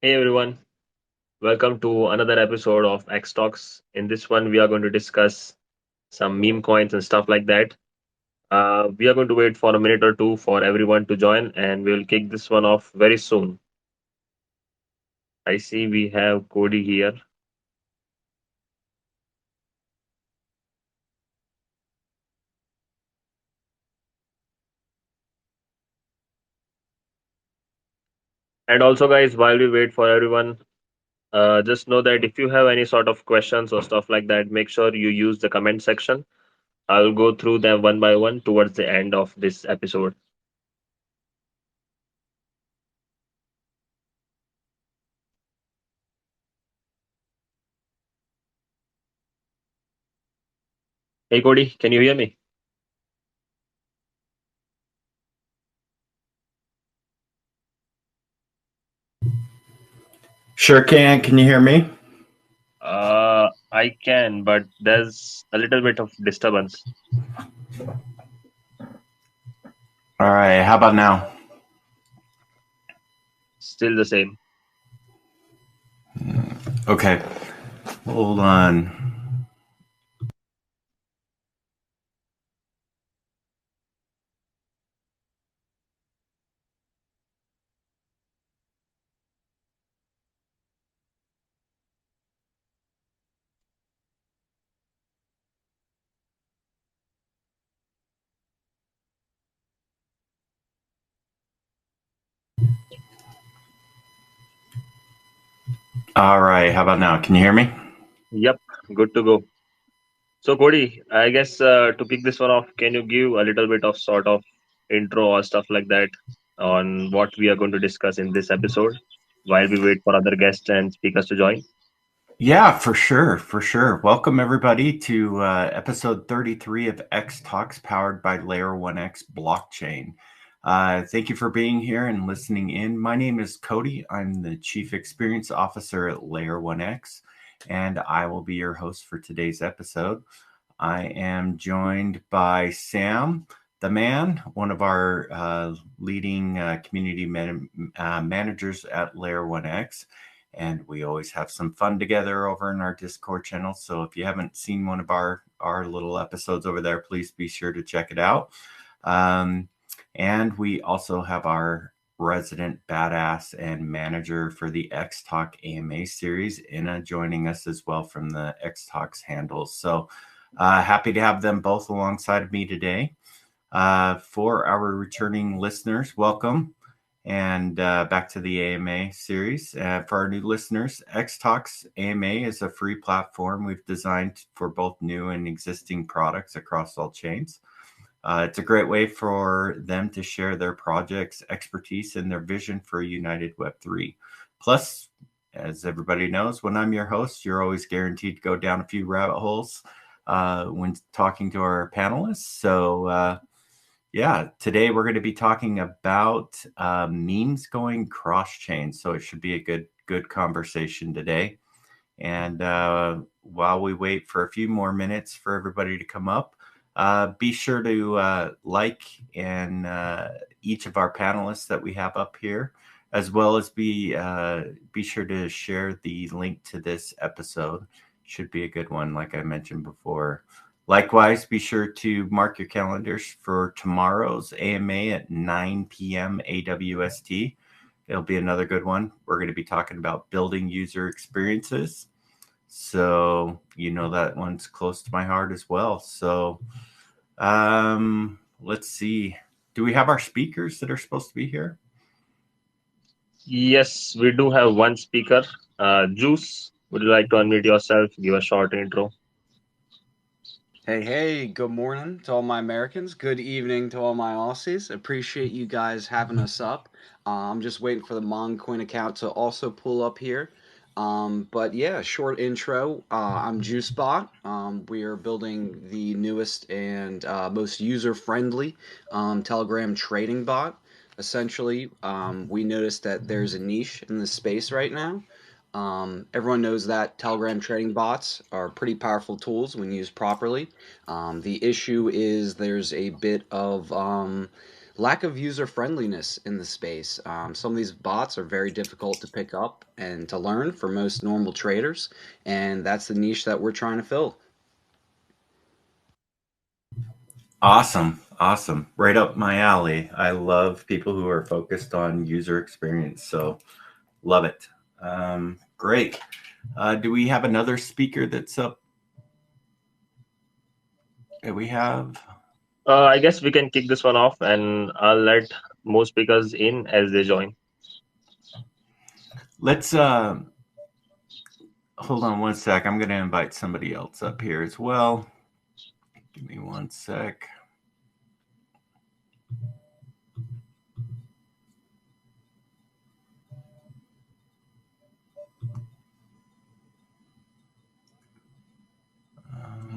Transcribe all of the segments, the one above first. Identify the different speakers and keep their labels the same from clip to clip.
Speaker 1: Hey everyone, welcome to another episode of XTalks. In this one, we are going to discuss some meme coins and stuff like that. We are going to wait for a minute or two for everyone to join, and we'll kick this one off very soon. I see we have Cody here, and also, guys, while we wait for everyone, just know that if you have any sort of questions or stuff like that, make sure you use the comment section. I'll go through them one by one towards the end of this episode. Hey Cody, can you hear me?
Speaker 2: Sure can. Can you hear me?
Speaker 1: I can, but there's a little bit of disturbance.
Speaker 2: All right. How about now?
Speaker 1: Still the same.
Speaker 2: Okay. Hold on. All right. How about now? Can you hear me?
Speaker 1: Yep, good to go. So, Cody, I guess to kick this one off, can you give a little bit of sort of intro or stuff like that on what we are going to discuss in this episode while we wait for other guests and speakers to join?
Speaker 2: Yeah, for sure. For sure. Welcome, everybody, to episode 33 of X Talks powered by Layer 1X blockchain. Thank you for being here and listening in. My name is Cody. I'm the Chief Experience Officer at Layer 1X, and I will be your host for today's episode. I am joined by Sam, the man, one of our leading community managers at Layer 1X. And we always have some fun together over in our Discord channel. So if you haven't seen one of our little episodes over there, please be sure to check it out. Um, and we also have our resident badass and manager for the X Talk AMA series, Inna, joining us as well from the X Talks handles. So happy to have them both alongside of me today. For our returning listeners, welcome. And back to the AMA series. For our new listeners, XTalks AMA is a free platform we've designed for both new and existing products across all chains. It's a great way for them to share their projects, expertise, and their vision for a united Web3. Plus, as everybody knows, when I'm your host, you're always guaranteed to go down a few rabbit holes when talking to our panelists. So, yeah, today we're going to be talking about memes going cross chain. So it should be a good conversation today. And while we wait for a few more minutes for everybody to come up, be sure to like and each of our panelists that we have up here, as well as be sure to share the link to this episode. Should be a good one, like I mentioned before. Likewise, be sure to mark your calendars for tomorrow's AMA at 9 p.m. AWST. It'll be another good one. We're going to be talking about building user experiences. So, that one's close to my heart as well. So, let's see. Do we have our speakers that are supposed to be here?
Speaker 1: Yes, we do have one speaker. Juice, would you like to unmute yourself? Give a short intro.
Speaker 3: Hey, hey, good morning to all my Americans. Good evening to all my Aussies. Appreciate you guys having us up. I'm just waiting for the Moncoin account to also pull up here. But yeah, short intro. I'm JuiceBot. We are building the newest and most user-friendly Telegram trading bot. Essentially, we noticed that there's a niche in the space right now. Everyone knows that Telegram trading bots are pretty powerful tools when used properly. The issue is there's a bit of lack of user friendliness in the space. Some of these bots are very difficult to pick up and to learn for most normal traders, and that's the niche that we're trying to fill.
Speaker 2: Awesome. Awesome. Right up my alley. I love people who are focused on user experience. So love it. Great. Do we have another speaker that's up? Do we have?
Speaker 1: I guess we can kick this one off, and I'll let more speakers in as they join.
Speaker 2: Let's hold on one sec. I'm going to invite somebody else up here as well. Give me one sec.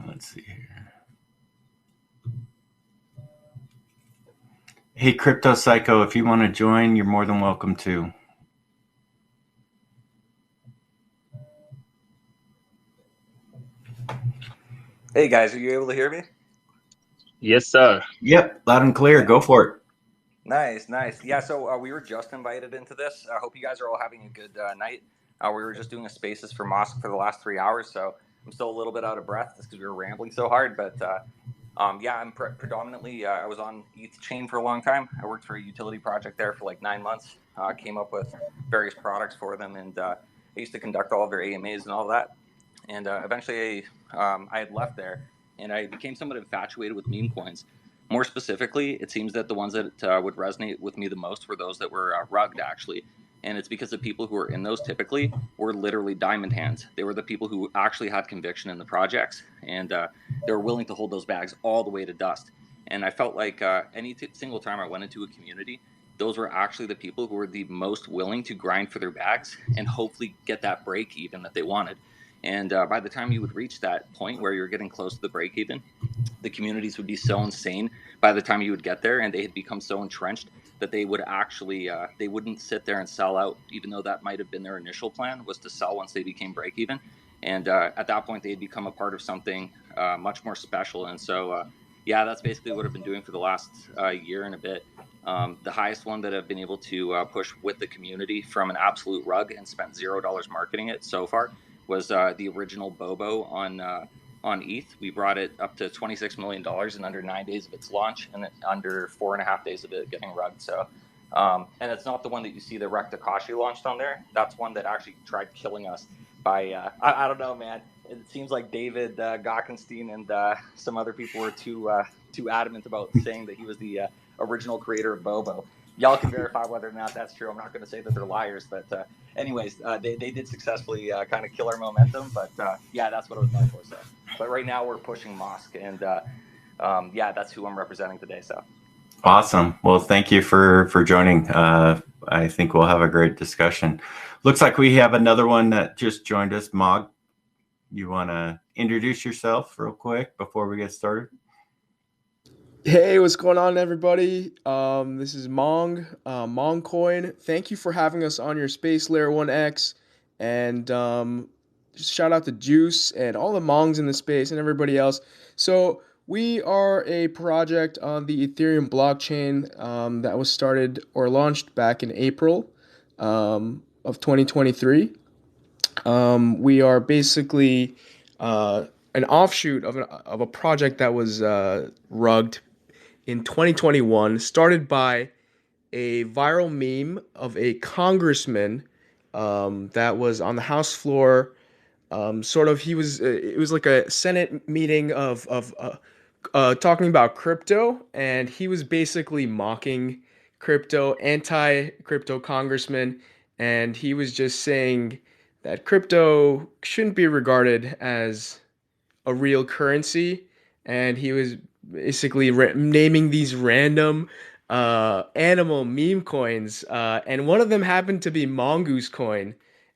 Speaker 2: Let's see here. Hey, Crypto Psycho, if you want to join, you're more than welcome to.
Speaker 4: Hey guys, are you able to hear me?
Speaker 1: Yes, sir.
Speaker 2: Yep, loud and clear. Go for it.
Speaker 4: Nice, nice. Yeah, so we were just invited into this. I hope you guys are all having a good night. We were just doing a Spaces for Mosque for the last 3 hours, so I'm still a little bit out of breath just because we were rambling so hard. But yeah, I'm predominantly, I was on ETH chain for a long time. I worked for a utility project there for like 9 months, came up with various products for them, and I used to conduct all of their AMAs and all that. And eventually I had left there, and I became somewhat infatuated with meme coins. More specifically, it seems that the ones that would resonate with me the most were those that were rugged, actually. And it's because the people who were in those typically were literally diamond hands. They were the people who actually had conviction in the projects, and they were willing to hold those bags all the way to dust. And I felt like any single time I went into a community, those were actually the people who were the most willing to grind for their bags and hopefully get that break even that they wanted. And by the time you would reach that point where you're getting close to the break even, the communities would be so insane by the time you would get there, and they had become so entrenched that they would actually they wouldn't sit there and sell out, even though that might have been their initial plan, was to sell once they became break even. And at that point, they'd become a part of something much more special. And so yeah, that's basically what I've been doing for the last year and a bit. The highest one that I've been able to push with the community from an absolute rug and spent $0 marketing it so far was the original Bobo on ETH. We brought it up to $26 million in under 9 days of its launch, and under 4.5 days of it getting rugged. So, and it's not the one that you see that Rek Takashi launched on there. That's one that actually tried killing us by I don't know, man. It seems like David Gockenstein and some other people were too adamant about saying that he was the original creator of Bobo. Y'all can verify whether or not that's true. I'm not going to say that they're liars, but anyways, they did successfully kind of kill our momentum. But yeah, that's what it was meant for. So, but right now we're pushing Mosque, and yeah, that's who I'm representing today. So
Speaker 2: awesome. Well, thank you for joining. I think we'll have a great discussion. Looks like we have another one that just joined us. Mog, you want to introduce yourself real quick before we get started?
Speaker 5: Hey, what's going on, everybody? This is Mongcoin. Thank you for having us on your Space Layer 1X. And just shout out to Juice and all the Mongs in the space and everybody else. So, we are a project on the Ethereum blockchain that was started or launched back in April of 2023. We are basically an offshoot of a project that was rugged in 2021, started by a viral meme of a congressman that was on the House floor. It was like a Senate meeting of talking about crypto, and he was basically mocking crypto, anti-crypto congressman, and he was just saying that crypto shouldn't be regarded as a real currency, and he was basically naming these random animal meme coins, and one of them happened to be Mongoose Coin,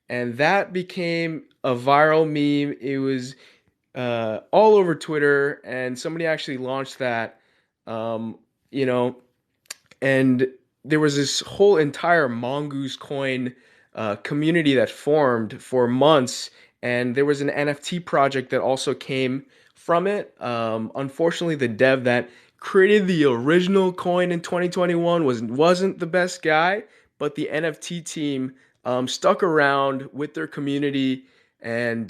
Speaker 5: and that became a viral meme. It was all over Twitter, and somebody actually launched that, um, you know, and there was this whole entire Mongoose Coin community that formed for months, and there was an NFT project that also came from it. Unfortunately, the dev that created the original coin in 2021 wasn't the best guy, but the NFT team stuck around with their community, and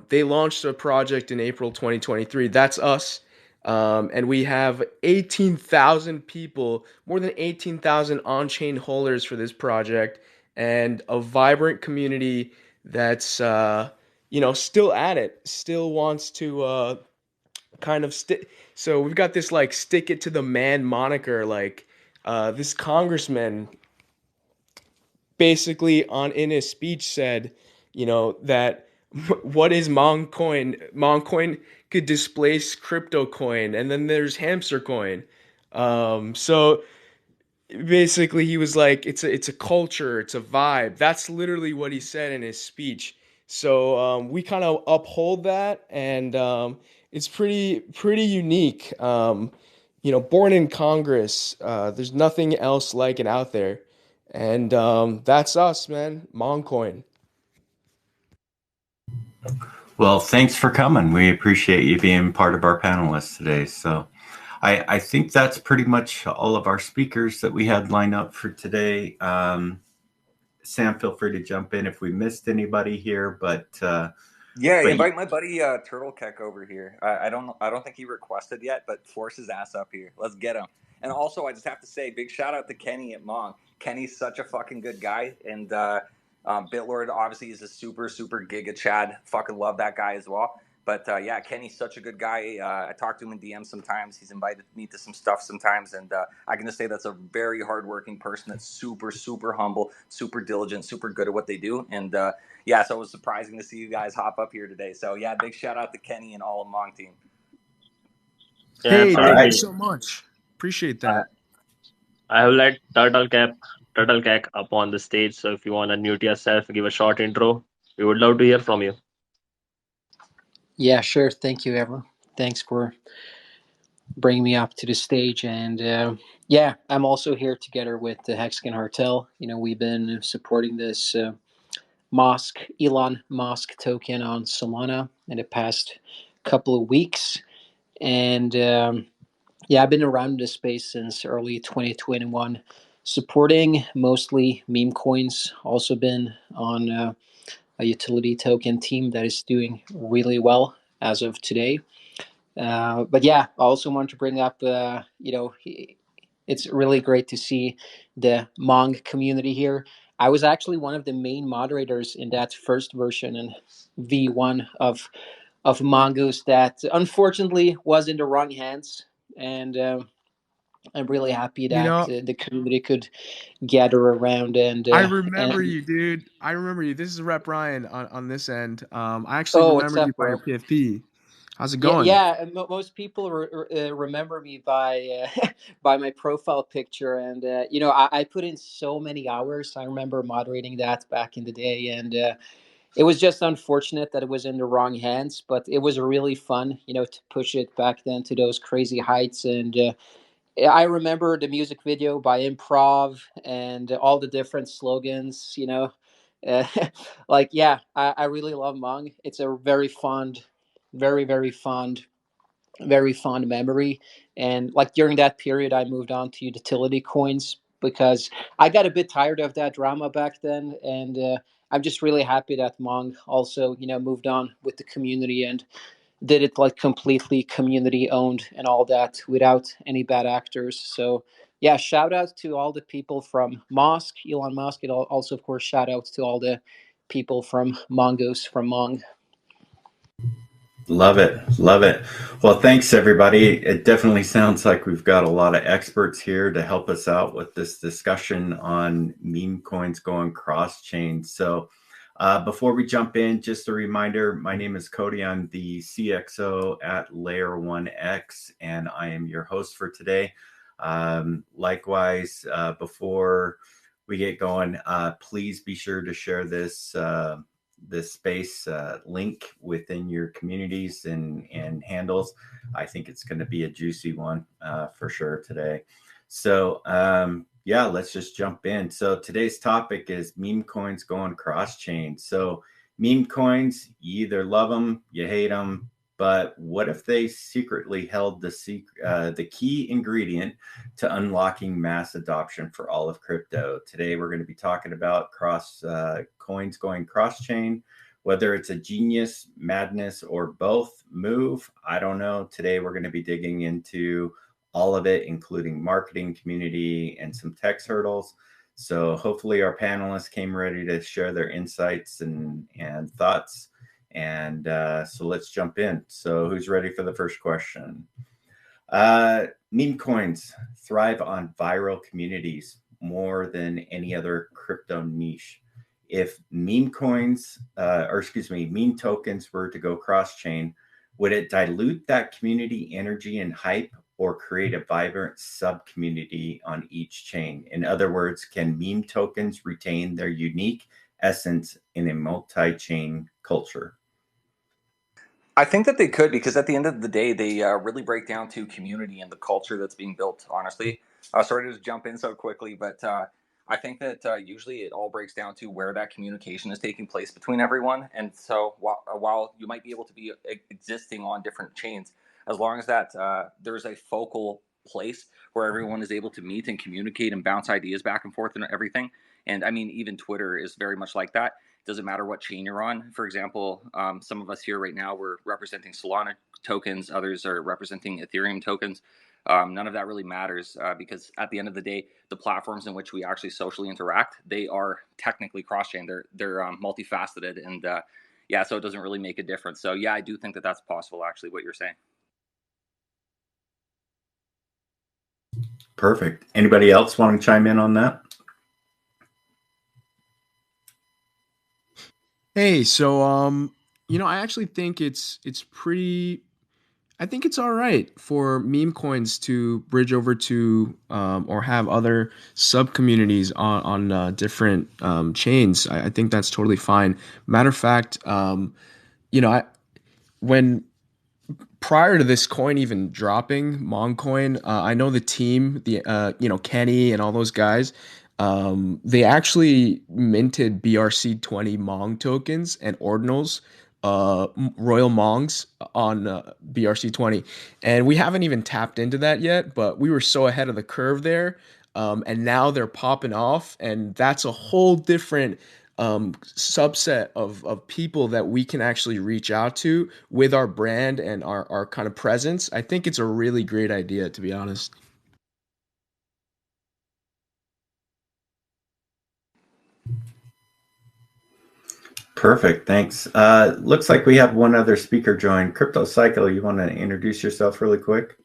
Speaker 5: they launched a project in April 2023. That's us. And we have 18,000 people, more than 18,000 on-chain holders for this project, and a vibrant community that's still at it, still wants to kind of stick. So we've got this like stick it to the man moniker. Like this congressman basically on in his speech said, that what is Mong coin? Mong coin could displace crypto coin, and then there's hamster coin. So basically he was like it's a culture, it's a vibe. That's literally what he said in his speech. So we kind of uphold that, and it's pretty unique. Born in Congress, there's nothing else like it out there, and that's us, man. Moncoin.
Speaker 2: Well, thanks for coming. We appreciate you being part of our panelists today. So I think that's pretty much all of our speakers that we had lined up for today. Sam, feel free to jump in if we missed anybody here, but
Speaker 4: invite my buddy Turtle Keck over here. I don't think he requested yet, but force his ass up here. Let's get him. And also, I just have to say, big shout out to Kenny at Mong. Kenny's such a fucking good guy, and Bitlord obviously is a super giga Chad. Fucking love that guy as well. But yeah, Kenny's such a good guy. I talk to him in DM sometimes. He's invited me to some stuff sometimes, and I can just say that's a very hardworking person. That's super humble, super diligent, super good at what they do. And yeah, so it was surprising to see you guys hop up here today. So yeah, big shout out to Kenny and all of Mong team.
Speaker 1: Yeah,
Speaker 5: Hey, thank
Speaker 1: absolutely.
Speaker 5: you so much. Appreciate that.
Speaker 1: I have let Turtle Cack up on the stage. So if you want to mute yourself, give a short intro. We would love to hear from you.
Speaker 6: Yeah, sure. Thank you, Ever. Thanks for bringing me up to the stage. And yeah, I'm also here together with the Hexagon Cartel. We've been supporting this Elon Musk token on Solana in the past couple of weeks. And yeah, I've been around this space since early 2021, supporting mostly meme coins. Also been on a utility token team that is doing really well as of today. But yeah, I also want to bring up, it's really great to see the Mong community here. I was actually one of the main moderators in that first version and V1 of Mongoose that unfortunately was in the wrong hands. And I'm really happy that the community could gather around and
Speaker 5: I remember you, dude. I remember you. This is Rep Ryan on this end. I actually
Speaker 6: what's
Speaker 5: remember
Speaker 6: up,
Speaker 5: you by your
Speaker 6: bro?
Speaker 5: PFP. How's it going?
Speaker 6: Yeah. Most people remember me by by my profile picture, and I put in so many hours. I remember moderating that back in the day, and it was just unfortunate that it was in the wrong hands. But it was really fun, to push it back then to those crazy heights. And I remember the music video by Improv and all the different slogans. Uh, like yeah, I really love Mong. It's a very fond, very fond, very fond memory. And like during that period, I moved on to utility coins because I got a bit tired of that drama back then. And I'm just really happy that Mong also, moved on with the community and did it like completely community owned and all that without any bad actors. So yeah, shout out to all the people from Elon Musk. And also, of course, shout out to all the people from Mongoose from Mong.
Speaker 2: Love it. Well, thanks everybody. It definitely sounds like we've got a lot of experts here to help us out with this discussion on meme coins going cross chain. So before we jump in, just a reminder, my name is Cody. I'm the CXO at Layer 1X, and I am your host for today. Likewise, before we get going, please be sure to share this space link within your communities and handles. I think it's going to be a juicy one for sure today. So yeah, let's just jump in. So today's topic is meme coins going cross chain. So meme coins, you either love them, you hate them, But what if they secretly held the key ingredient to unlocking mass adoption for all of crypto? Today, we're going to be talking about coins going cross-chain, whether it's a genius, madness, or both move. I don't know. Today, we're going to be digging into all of it, including marketing, community, and some tech hurdles. So hopefully our panelists came ready to share their insights and thoughts. And so let's jump in. So who's ready for the first question? Meme coins thrive on viral communities more than any other crypto niche. If meme tokens were to go cross-chain, would it dilute that community energy and hype or create a vibrant sub-community on each chain? In other words, can meme tokens retain their unique essence in a multi-chain culture?
Speaker 4: I think that they could, because at the end of the day, they really break down to community and the culture that's being built, honestly. Sorry to just jump in so quickly, but I think that usually it all breaks down to where that communication is taking place between everyone. And so while you might be able to be existing on different chains, as long as that there's a focal place where everyone is able to meet and communicate and bounce ideas back and forth and everything. And I mean, even Twitter is very much like that. Doesn't matter what chain you're on. For example, some of us here right now, we're representing Solana tokens. Others are representing Ethereum tokens. None of that really matters because at the end of the day, the platforms in which we actually socially interact, they are technically cross-chain. They're multifaceted, and yeah, so it doesn't really make a difference. So yeah, I do think that that's possible. Actually, what you're saying.
Speaker 2: Perfect. Anybody else want to chime in on that?
Speaker 5: Hey, so I actually think it's pretty. I think it's all right for meme coins to bridge over to or have other sub communities on different chains. I think that's totally fine. Matter of fact, when prior to this coin even dropping, Moncoin, I know the team, Kenny and all those guys, they actually minted BRC20 Mong tokens and ordinals, Royal Mongs on BRC20, and we haven't even tapped into that yet. But we were so ahead of the curve there, and now they're popping off, and that's a whole different subset of people that we can actually reach out to with our brand and our kind of presence. I think it's a really great idea, to be honest.
Speaker 2: Perfect. Thanks. Looks like we have one other speaker join. Crypto Cycle, you want to introduce yourself really quick?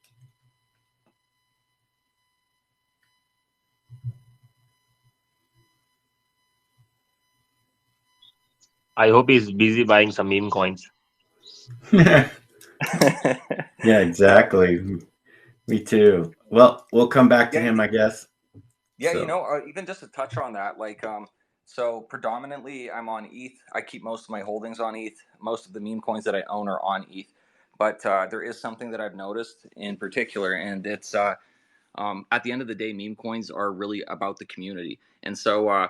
Speaker 1: I hope he's busy buying some meme coins.
Speaker 2: Yeah, exactly. Me too. Well, we'll come back to him, I guess.
Speaker 4: Yeah,
Speaker 2: So.
Speaker 4: even just to touch on that, so predominantly I'm on ETH. I keep most of my holdings on ETH. Most of the meme coins that I own are on ETH. But there is something that I've noticed in particular, and it's at the end of the day, meme coins are really about the community. And so I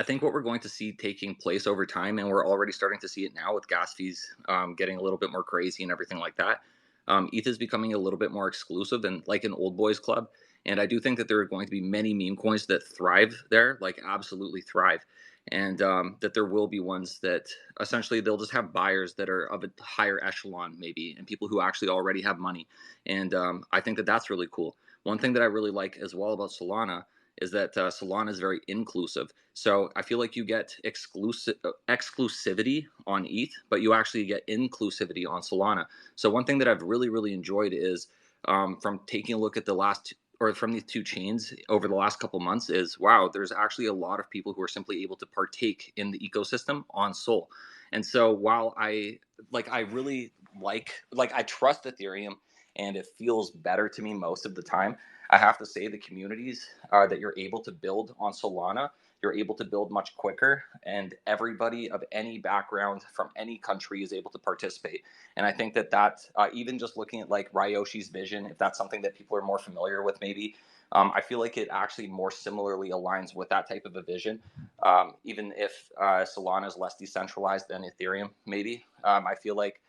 Speaker 4: think what we're going to see taking place over time, and we're already starting to see it now with gas fees getting a little bit more crazy and everything like that. ETH is becoming a little bit more exclusive and like an old boys club. And I do think that there are going to be many meme coins that thrive there, like absolutely thrive. And that there will be ones that essentially they'll just have buyers that are of a higher echelon, maybe, and people who actually already have money. And I think that that's really cool. One thing that I really like as well about Solana is that Solana is very inclusive. So I feel like you get exclusivity on ETH, but you actually get inclusivity on Solana. So one thing that I've really enjoyed is from taking a look at from these two chains over the last couple months is, wow, there's actually a lot of people who are simply able to partake in the ecosystem on Sol. And so while I really I trust Ethereum and it feels better to me most of the time, I have to say the communities that you're able to build on Solana, you're able to build much quicker, and everybody of any background from any country is able to participate. And I think that even just looking at like Ryoshi's vision, if that's something that people are more familiar with, maybe, I feel like it actually more similarly aligns with that type of a vision. Even if Solana is less decentralized than Ethereum, maybe, I feel like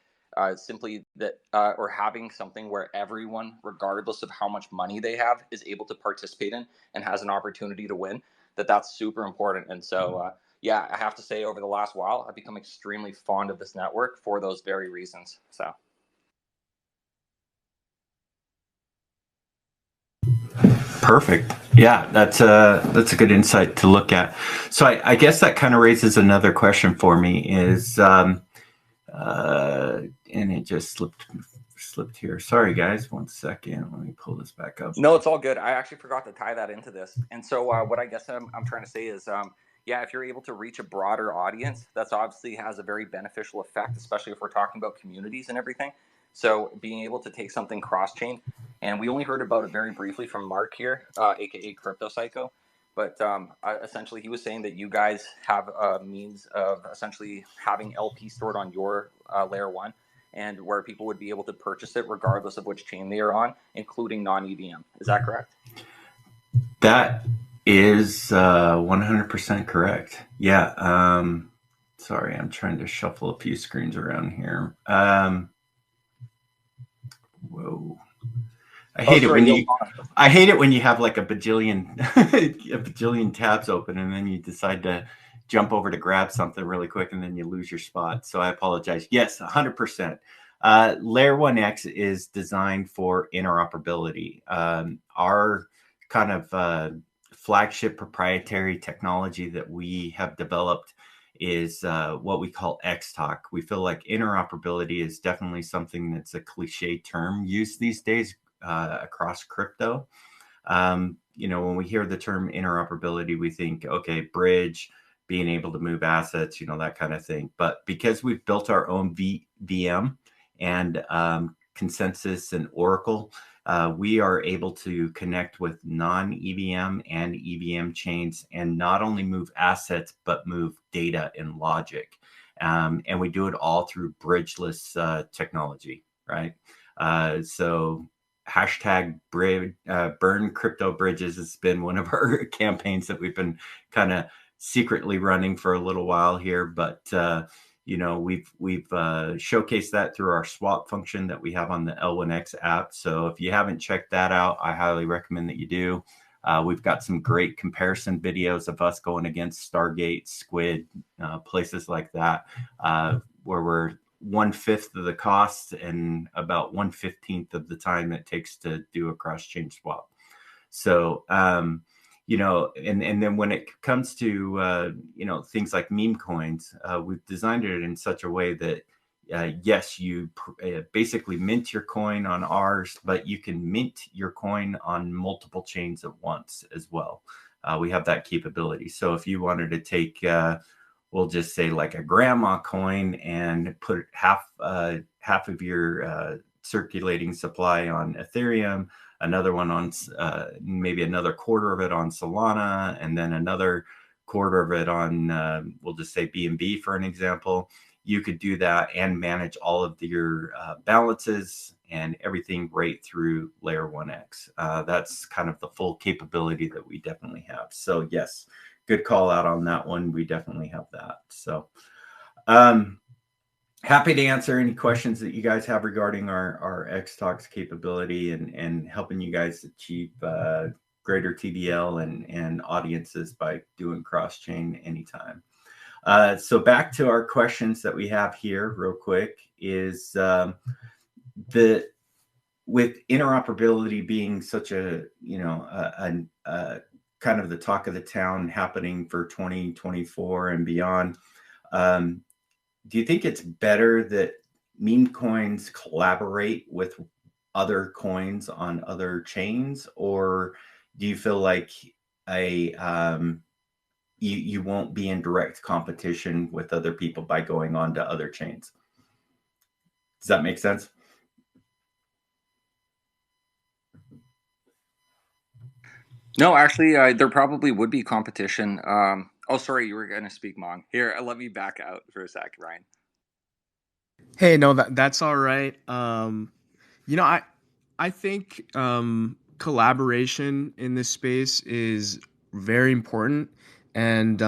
Speaker 4: simply that or having something where everyone, regardless of how much money they have, is able to participate in and has an opportunity to win, that's super important. And so yeah, I have to say over the last while I've become extremely fond of this network for those very reasons. So
Speaker 2: Perfect. Yeah, that's a good insight to look at. So I guess that kind of raises another question for me is, and it just slipped here. Sorry, guys. 1 second. Let me pull this back up.
Speaker 4: no, it's all good. I actually forgot to tie that into this. And so what I guess I'm trying to say is, yeah, if you're able to reach a broader audience, that's obviously has a very beneficial effect, especially if we're talking about communities and everything. So being able to take something cross-chain, and we only heard about it very briefly from Mark here, aka Crypto Psycho, but essentially he was saying that you guys have a means of essentially having LP stored on your layer one, and where people would be able to purchase it regardless of which chain they are on, including non-EVM. Is that correct?
Speaker 2: That is 100% correct. Yeah. Sorry, I'm trying to shuffle a few screens around here. Whoa. I hate it when you have like a bajillion tabs open and then you decide to jump over to grab something really quick and then you lose your spot. So I apologize. Yes, 100%. Layer 1X is designed for interoperability. Our kind of flagship proprietary technology that we have developed is what we call XTalk. We feel like interoperability is definitely something that's a cliche term used these days across crypto. When we hear the term interoperability, we think, okay, bridge, being able to move assets, that kind of thing. But because we've built our own VM and Consensus and Oracle, we are able to connect with non-EVM and EVM chains and not only move assets, but move data and logic. And we do it all through bridgeless technology, right? So hashtag burn crypto bridges has been one of our campaigns that we've been kind of secretly running for a little while here, but we've showcased that through our swap function that we have on the L1X app. So if you haven't checked that out, I highly recommend that you do. We've got some great comparison videos of us going against Stargate, Squid, places like that, where we're 1/5 of the cost and about 1/15 of the time it takes to do a cross-chain swap. So, and then when it comes to, things like meme coins, we've designed it in such a way that, yes, you basically mint your coin on ours, but you can mint your coin on multiple chains at once as well. We have that capability. So if you wanted to take, we'll just say like a grandma coin and put half of your circulating supply on Ethereum, another one on maybe another quarter of it on Solana, and then another quarter of it on we'll just say BNB for an example. You could do that and manage all of your balances and everything right through Layer 1X. That's kind of the full capability that we definitely have. So yes, good call out on that one. We definitely have that. So happy to answer any questions that you guys have regarding our XTalks capability and helping you guys achieve greater TVL and audiences by doing cross-chain anytime. So back to our questions that we have here real quick is with interoperability being such a kind of the talk of the town happening for 2024 and beyond, do you think it's better that meme coins collaborate with other coins on other chains, or do you feel like you won't be in direct competition with other people by going on to other chains? Does that make sense?
Speaker 4: No, actually, there probably would be competition. Oh, sorry, you were going to speak, Mong. Here, let me back out for a sec, Ryan.
Speaker 5: Hey, no, that's all right. I think collaboration in this space is very important, and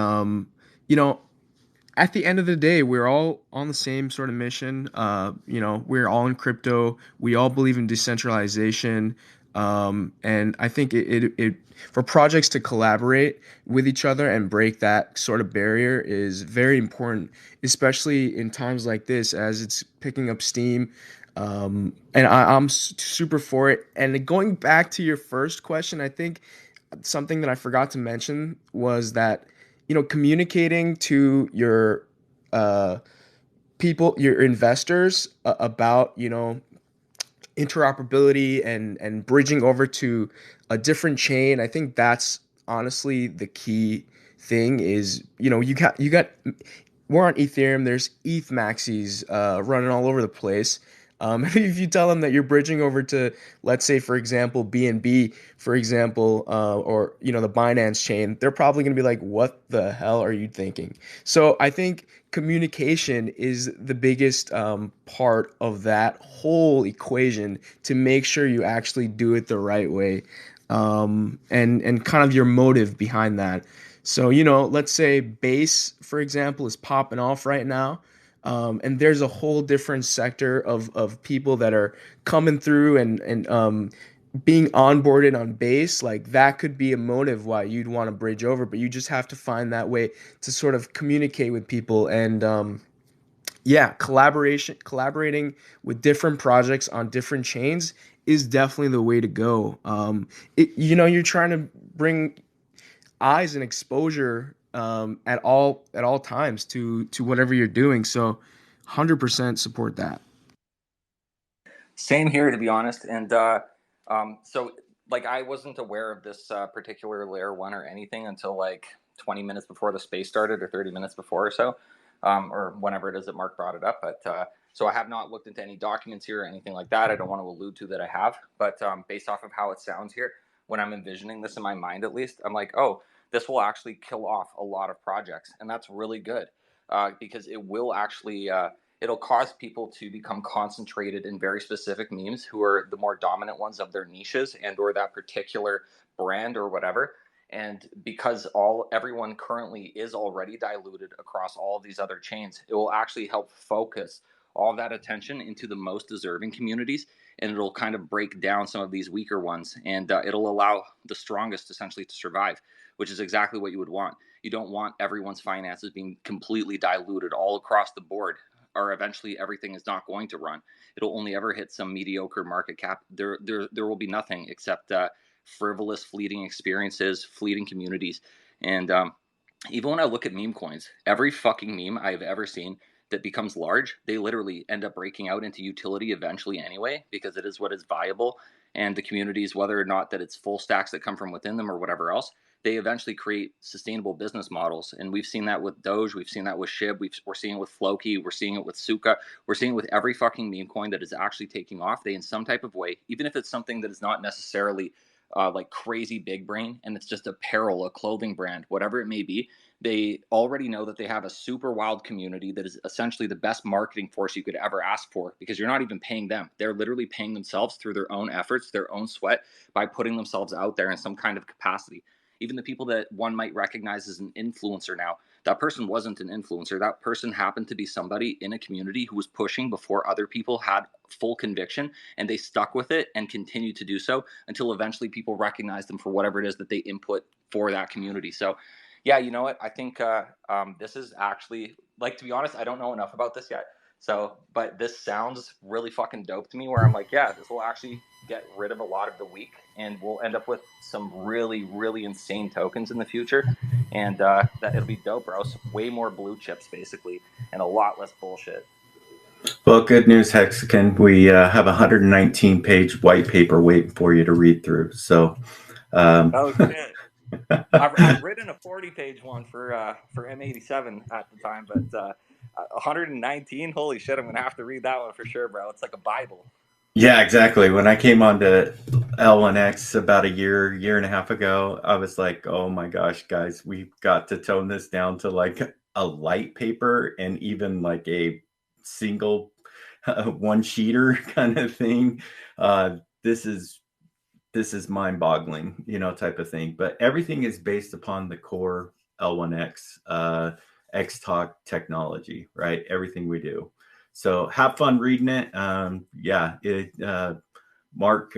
Speaker 5: at the end of the day, we're all on the same sort of mission. We're all in crypto. We all believe in decentralization. And I think it for projects to collaborate with each other and break that sort of barrier is very important, especially in times like this as it's picking up steam. And I'm super for it. And going back to your first question, I think something that I forgot to mention was that, communicating to your uh, people, your investors, about, interoperability and bridging over to a different chain. I think that's honestly the key thing is, you got we're on Ethereum. There's ETH maxis running all over the place. If you tell them that you're bridging over to, let's say, for example, BNB, for example, or the Binance chain, they're probably going to be like, "What the hell are you thinking?" So I think communication is the biggest part of that whole equation to make sure you actually do it the right way, and kind of your motive behind that. So, let's say base, for example, is popping off right now. And there's a whole different sector of people that are coming through and being onboarded on base. Like that could be a motive why you'd want to bridge over, but you just have to find that way to sort of communicate with people. And yeah, collaborating with different projects on different chains is definitely the way to go. You're trying to bring eyes and exposure at all times to whatever you're doing. So 100% support that.
Speaker 4: Same here, to be honest. And so, like, I wasn't aware of this particular layer one or anything until like 20 minutes before the space started, or 30 minutes before or so, or whenever it is that Mark brought it up. But so I have not looked into any documents here or anything like that. I don't want to allude to that I have, but based off of how it sounds here, when I'm envisioning this in my mind, at least, I'm like, oh, this will actually kill off a lot of projects, and that's really good because it will actually. It'll cause people to become concentrated in very specific memes who are the more dominant ones of their niches and or that particular brand or whatever. And because everyone currently is already diluted across all of these other chains, it will actually help focus all that attention into the most deserving communities, and it'll kind of break down some of these weaker ones, and it'll allow the strongest essentially to survive, which is exactly what you would want. You don't want everyone's finances being completely diluted all across the board, or eventually everything is not going to run. It'll only ever hit some mediocre market cap. There will be nothing except frivolous, fleeting experiences, fleeting communities. And even when I look at meme coins, every fucking meme I've ever seen that becomes large, they literally end up breaking out into utility eventually anyway, because it is what is viable. And the communities, whether or not that it's full stacks that come from within them or whatever else, they eventually create sustainable business models. And we've seen that with Doge, we've seen that with SHIB, we're seeing it with Floki, we're seeing it with Suka, we're seeing it with every fucking meme coin that is actually taking off. They, in some type of way, even if it's something that is not necessarily like crazy big brain and it's just apparel, a clothing brand, whatever it may be, they already know that they have a super wild community that is essentially the best marketing force you could ever ask for, because you're not even paying them. They're literally paying themselves through their own efforts, their own sweat, by putting themselves out there in some kind of capacity. Even the people that one might recognize as an influencer now, that person wasn't an influencer. That person happened to be somebody in a community who was pushing before other people had full conviction, and they stuck with it and continued to do so until eventually people recognized them for whatever it is that they input for that community. So yeah, you know what? I think this is actually, like, to be honest, I don't know enough about this yet. So, but this sounds really fucking dope to me, where I'm like, yeah, this will actually get rid of a lot of the weak, and we'll end up with some really, really insane tokens in the future. And that it'll be dope, bro. So way more blue chips, basically, and a lot less bullshit.
Speaker 2: Well, good news, Hexagon. We have a 119-page white paper waiting for you to read through. So,
Speaker 4: oh shit. I've written a 40-page one for M87 at the time, but 119, holy shit, I'm gonna have to read that one for sure, bro. It's like a Bible.
Speaker 2: Yeah, exactly. When I came on to L1X about a year and a half ago, I was like, oh my gosh, guys, we've got to tone this down to like a light paper and even like a single one sheeter kind of thing. This is mind-boggling, type of thing. But everything is based upon the core L1X. XTalk technology, right? Everything we do. So have fun reading it. Mark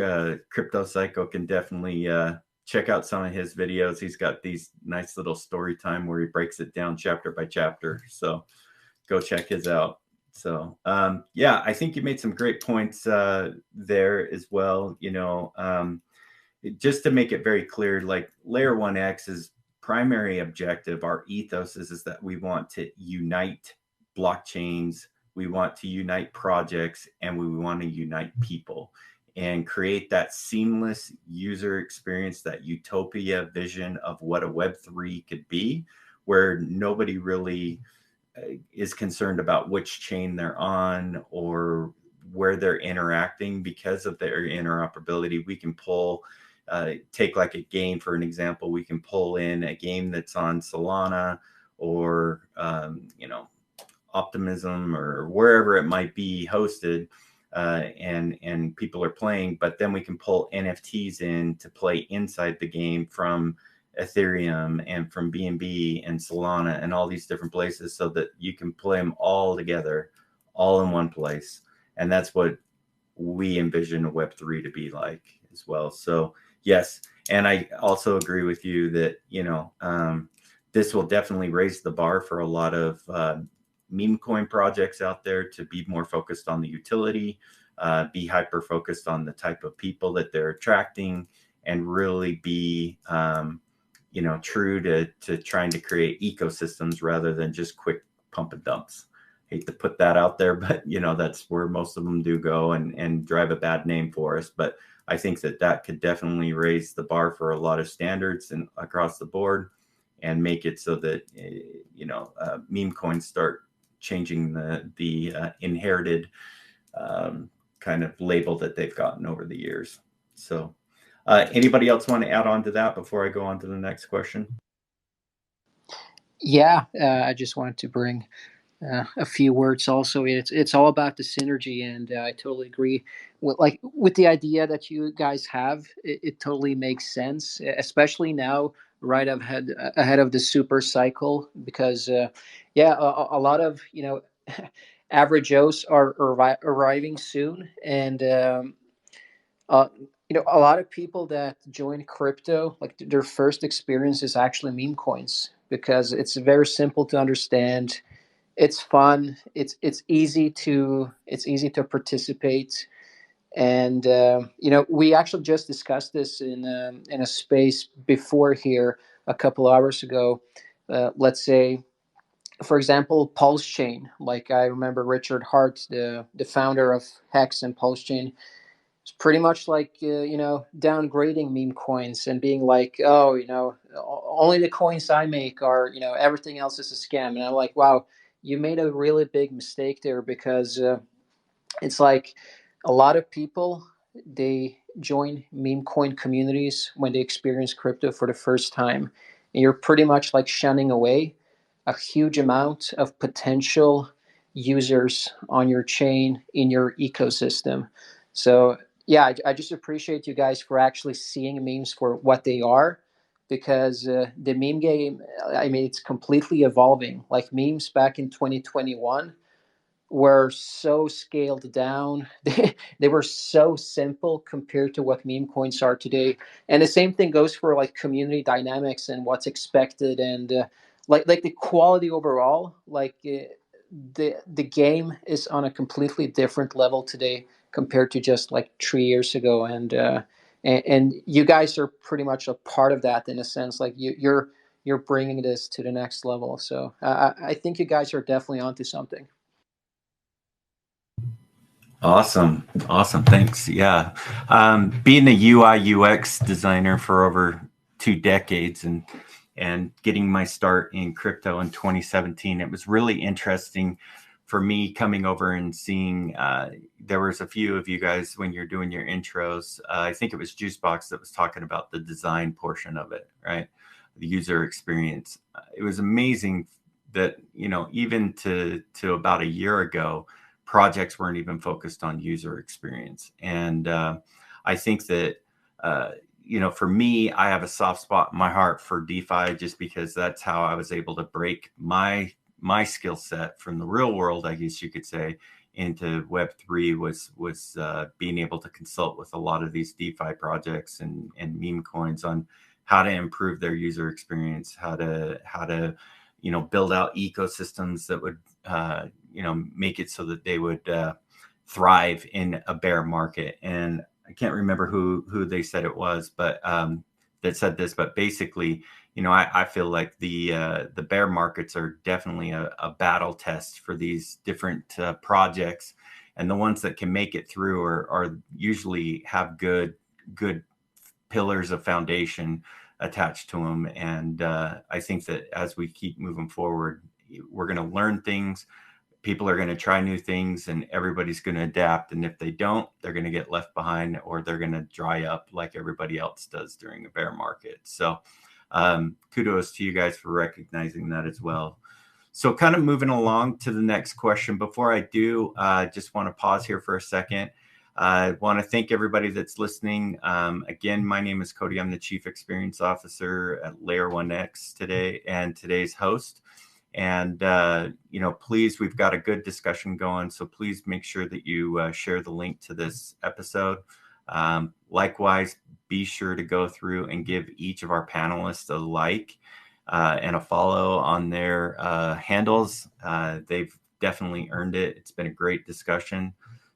Speaker 2: Crypto Psycho can definitely check out some of his videos. He's got these nice little story time where he breaks it down chapter by chapter. So go check his out. So I think you made some great points there as well. Just to make it very clear, like Layer 1X's primary objective, our ethos is that we want to unite blockchains, we want to unite projects, and we want to unite people and create that seamless user experience, that utopia vision of what a Web3 could be, where nobody really is concerned about which chain they're on or where they're interacting. Because of their interoperability, we can pull take like a game, for an example, we can pull in a game that's on Solana or Optimism or wherever it might be hosted, and people are playing, but then we can pull NFTs in to play inside the game from Ethereum and from BNB and Solana and all these different places, so that you can play them all together, all in one place. And that's what we envision a Web3 to be like as well. So yes, and I also agree with you that this will definitely raise the bar for a lot of meme coin projects out there to be more focused on the utility, be hyper focused on the type of people that they're attracting, and really be true to trying to create ecosystems rather than just quick pump and dumps. Hate to put that out there, but that's where most of them do go and drive a bad name for us. But I think that could definitely raise the bar for a lot of standards and across the board, and make it so that meme coins start changing the inherited kind of label that they've gotten over the years. So anybody else want to add on to that before I go on to the next question?
Speaker 6: Yeah, I just wanted to bring a few words also. It's all about the synergy, and I totally agree with the idea that you guys have. It totally makes sense, especially now, right ahead of the super cycle, because a lot of average Joes are arriving soon, and uh, a lot of people that join crypto, like their first experience is actually meme coins, because it's very simple to understand, it's fun, it's easy to participate. And we actually just discussed this in a space before here a couple hours ago. Let's say, for example, Pulse Chain. Like, I remember Richard Hart, the founder of Hex and Pulse Chain, it's pretty much like downgrading meme coins and being like, oh, only the coins I make are, everything else is a scam. And I'm like, wow, you made a really big mistake there, because it's like a lot of people, they join meme coin communities when they experience crypto for the first time, and you're pretty much like shunning away a huge amount of potential users on your chain in your ecosystem. So yeah, I just appreciate you guys for actually seeing memes for what they are, because the meme game, I mean, it's completely evolving. Like, memes back in 2021 were so scaled down. They were so simple compared to what meme coins are today. And the same thing goes for like community dynamics and what's expected, and like the quality overall. Like the game is on a completely different level today compared to just like 3 years ago. And you guys are pretty much a part of that, in a sense. Like, you're bringing this to the next level. So I think you guys are definitely onto something.
Speaker 2: Awesome. Thanks. Yeah. Being a UI UX designer for over 2 decades and getting my start in crypto in 2017, it was really interesting for me coming over and seeing there was a few of you guys when you're doing your intros. I think it was Juicebox that was talking about the design portion of it, right? The user experience. It was amazing that, even to about a year ago, projects weren't even focused on user experience. And I think that, for me, I have a soft spot in my heart for DeFi, just because that's how I was able to break my my skill set from the real world, I guess you could say, into Web3 was being able to consult with a lot of these DeFi projects and meme coins on how to improve their user experience, how to build out ecosystems that would make it so that they would thrive in a bear market. And I can't remember who they said it was, but that said this, but basically, I feel like the bear markets are definitely a battle test for these different projects, and the ones that can make it through are usually have good pillars of foundation attached to them. And I think that as we keep moving forward, we're going to learn things. People are going to try new things, and everybody's going to adapt. And if they don't, they're going to get left behind, or they're going to dry up like everybody else does during a bear market. So kudos to you guys for recognizing that as well. So kind of moving along to the next question. Before I do, just want to pause here for a second. I want to thank everybody that's listening. Again, my name is Cody. I'm the Chief Experience Officer at Layer 1X today, and today's host. And, please, we've got a good discussion going. So please make sure that you share the link to this episode. Likewise, be sure to go through and give each of our panelists a like and a follow on their handles. They've definitely earned it. It's been a great discussion.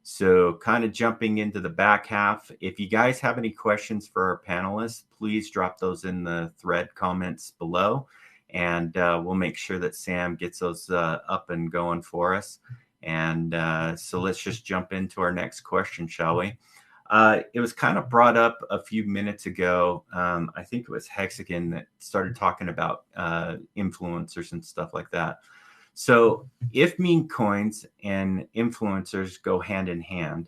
Speaker 2: So kind of jumping into the back half, if you guys have any questions for our panelists, please drop those in the thread comments below. And we'll make sure that Sam gets those up and going for us. And so let's just jump into our next question, shall we? It was kind of brought up a few minutes ago. I think it was Hexagon that started talking about influencers and stuff like that. So if meme coins and influencers go hand in hand,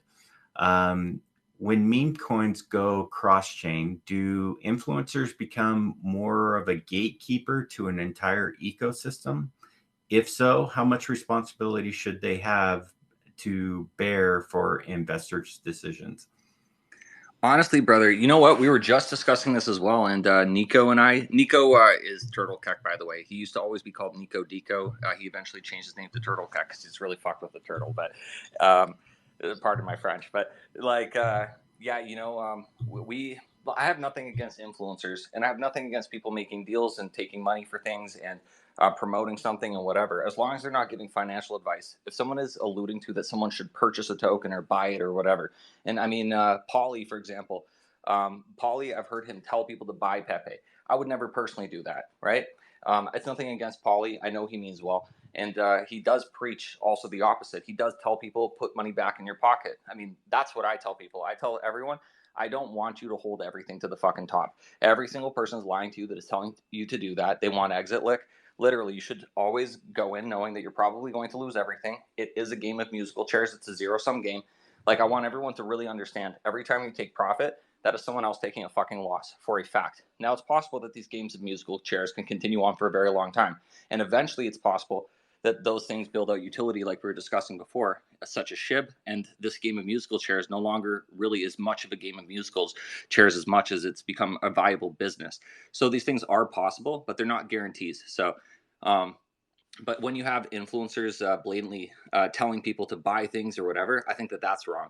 Speaker 2: when meme coins go cross-chain, do influencers become more of a gatekeeper to an entire ecosystem? If so, how much responsibility should they have to bear for investors' decisions?
Speaker 4: Honestly, brother, you know what? We were just discussing this as well, and Nico is Turtle Keck, by the way. He used to always be called Nico Deco. He eventually changed his name to Turtle Keck because he's really fucked with the turtle. But pardon my French, but I have nothing against influencers, and I have nothing against people making deals and taking money for things and promoting something and whatever, as long as they're not giving financial advice. If someone is alluding to that someone should purchase a token or buy it or whatever, and I mean, Pauly, for example, Pauly, I've heard him tell people to buy Pepe. I would never personally do that, right? It's nothing against Pauly. I know he means well. And he does preach also the opposite. He does tell people, put money back in your pocket. I mean, that's what I tell people. I tell everyone, I don't want you to hold everything to the fucking top. Every single person is lying to you that is telling you to do that. They want exit lick. Literally, you should always go in knowing that you're probably going to lose everything. It is a game of musical chairs. It's a zero-sum game. Like, I want everyone to really understand, every time you take profit, that is someone else taking a fucking loss for a fact. Now, it's possible that these games of musical chairs can continue on for a very long time. And eventually, it's possible that those things build out utility like we were discussing before, such as SHIB, and this game of musical chairs no longer really is much of a game of musicals chairs as much as it's become a viable business. So these things are possible, but they're not guarantees. So, but when you have influencers blatantly telling people to buy things or whatever, I think that that's wrong.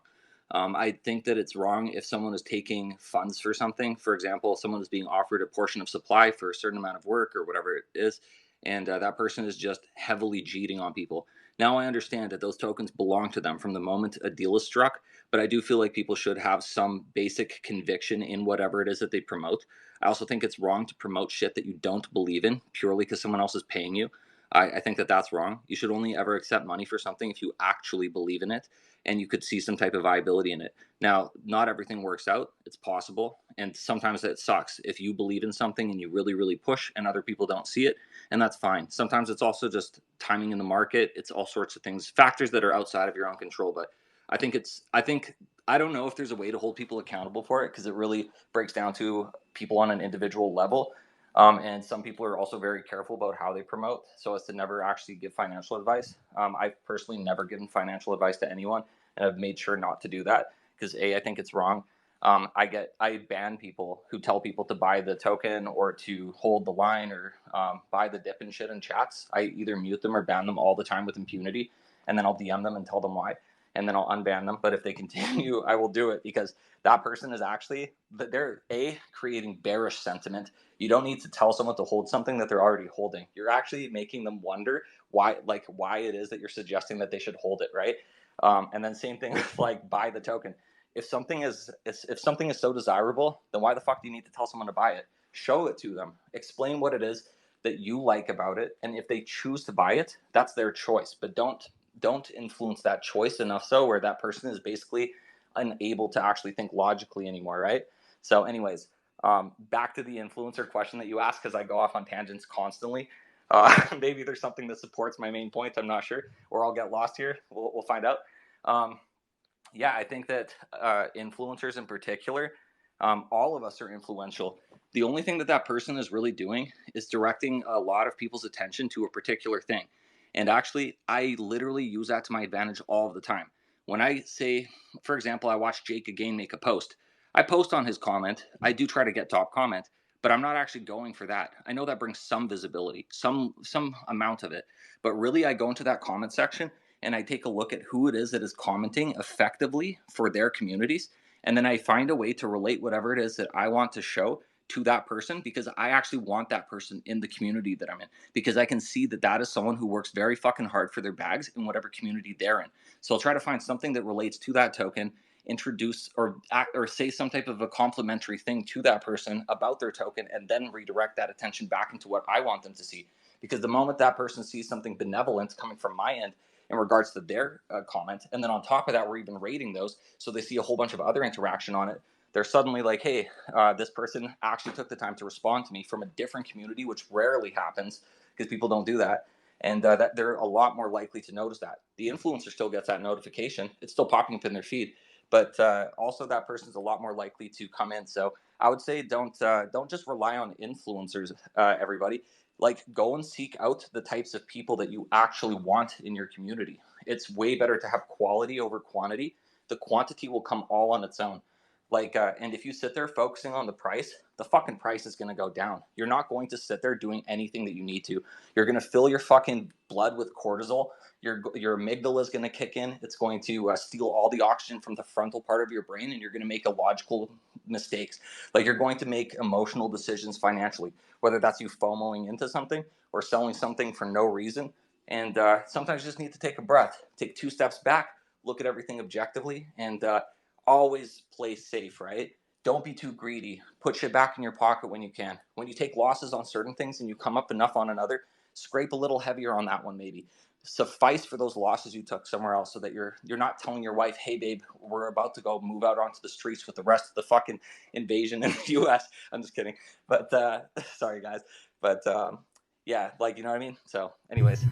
Speaker 4: I think that it's wrong if someone is taking funds for something. For example, someone is being offered a portion of supply for a certain amount of work or whatever it is, and that person is just heavily cheating on people. Now, I understand that those tokens belong to them from the moment a deal is struck, but I do feel like people should have some basic conviction in whatever it is that they promote. I also think it's wrong to promote shit that you don't believe in purely because someone else is paying you. I think that that's wrong. You should only ever accept money for something if you actually believe in it and you could see some type of viability in it. Now, not everything works out. It's possible. And sometimes it sucks if you believe in something and you really, really push and other people don't see it. And that's fine. Sometimes it's also just timing in the market. It's all sorts of things, factors that are outside of your own control. But I don't know if there's a way to hold people accountable for it because it really breaks down to people on an individual level. And some people are also very careful about how they promote so as to never actually give financial advice. I've personally never given financial advice to anyone, and I've made sure not to do that because I think it's wrong. I ban people who tell people to buy the token or to hold the line or buy the dip and shit in chats. I either mute them or ban them all the time with impunity, and then I'll DM them and tell them why, and then I'll unban them. But if they continue, I will do it, because that person is actually, they're creating bearish sentiment. You don't need to tell someone to hold something that they're already holding. You're actually making them wonder why it is that you're suggesting that they should hold it, right? And then same thing with like buy the token. If something is so desirable, then why the fuck do you need to tell someone to buy it? Show it to them. Explain what it is that you like about it, and if they choose to buy it, that's their choice. But don't influence that choice enough so where that person is basically unable to actually think logically anymore, right? So, anyways, back to the influencer question that you asked, because I go off on tangents constantly. Maybe there's something that supports my main point. I'm not sure, or I'll get lost here. We'll find out. Yeah, I think that influencers in particular, all of us are influential. The only thing that person is really doing is directing a lot of people's attention to a particular thing. And actually, I literally use that to my advantage all of the time. When I say, for example, I watch Jake again make a post, I post on his comment. I do try to get top comment, but I'm not actually going for that. I know that brings some visibility, some amount of it, but really I go into that comment section and I take a look at who it is that is commenting effectively for their communities. And then I find a way to relate whatever it is that I want to show to that person, because I actually want that person in the community that I'm in, because I can see that is someone who works very fucking hard for their bags in whatever community they're in. So I'll try to find something that relates to that token, introduce or say some type of a complimentary thing to that person about their token, and then redirect that attention back into what I want them to see. Because the moment that person sees something benevolent coming from my end in regards to their comment, and then on top of that, we're even rating those, so they see a whole bunch of other interaction on it. They're suddenly like, hey, this person actually took the time to respond to me from a different community, which rarely happens because people don't do that. And that they're a lot more likely to notice that. The influencer still gets that notification. It's still popping up in their feed, but also that person's a lot more likely to come in. So I would say don't just rely on influencers, everybody. Like, go and seek out the types of people that you actually want in your community. It's way better to have quality over quantity. The quantity will come all on its own. Like, and if you sit there focusing on the price, the fucking price is going to go down. You're not going to sit there doing anything that you need to. You're going to fill your fucking blood with cortisol. Your amygdala is going to kick in. It's going to steal all the oxygen from the frontal part of your brain, and you're going to make illogical mistakes. Like, you're going to make emotional decisions financially, whether that's you FOMOing into something or selling something for no reason. And sometimes you just need to take a breath, take 2 steps back, look at everything objectively, and always play safe, right? Don't be too greedy. Put shit back in your pocket when you can. When you take losses on certain things and you come up enough on another, scrape a little heavier on that one maybe. Suffice for those losses you took somewhere else, so that you're not telling your wife, hey babe, we're about to go move out onto the streets with the rest of the fucking invasion in the US. I'm just kidding. But sorry guys. But yeah, like, you know what I mean? So anyways.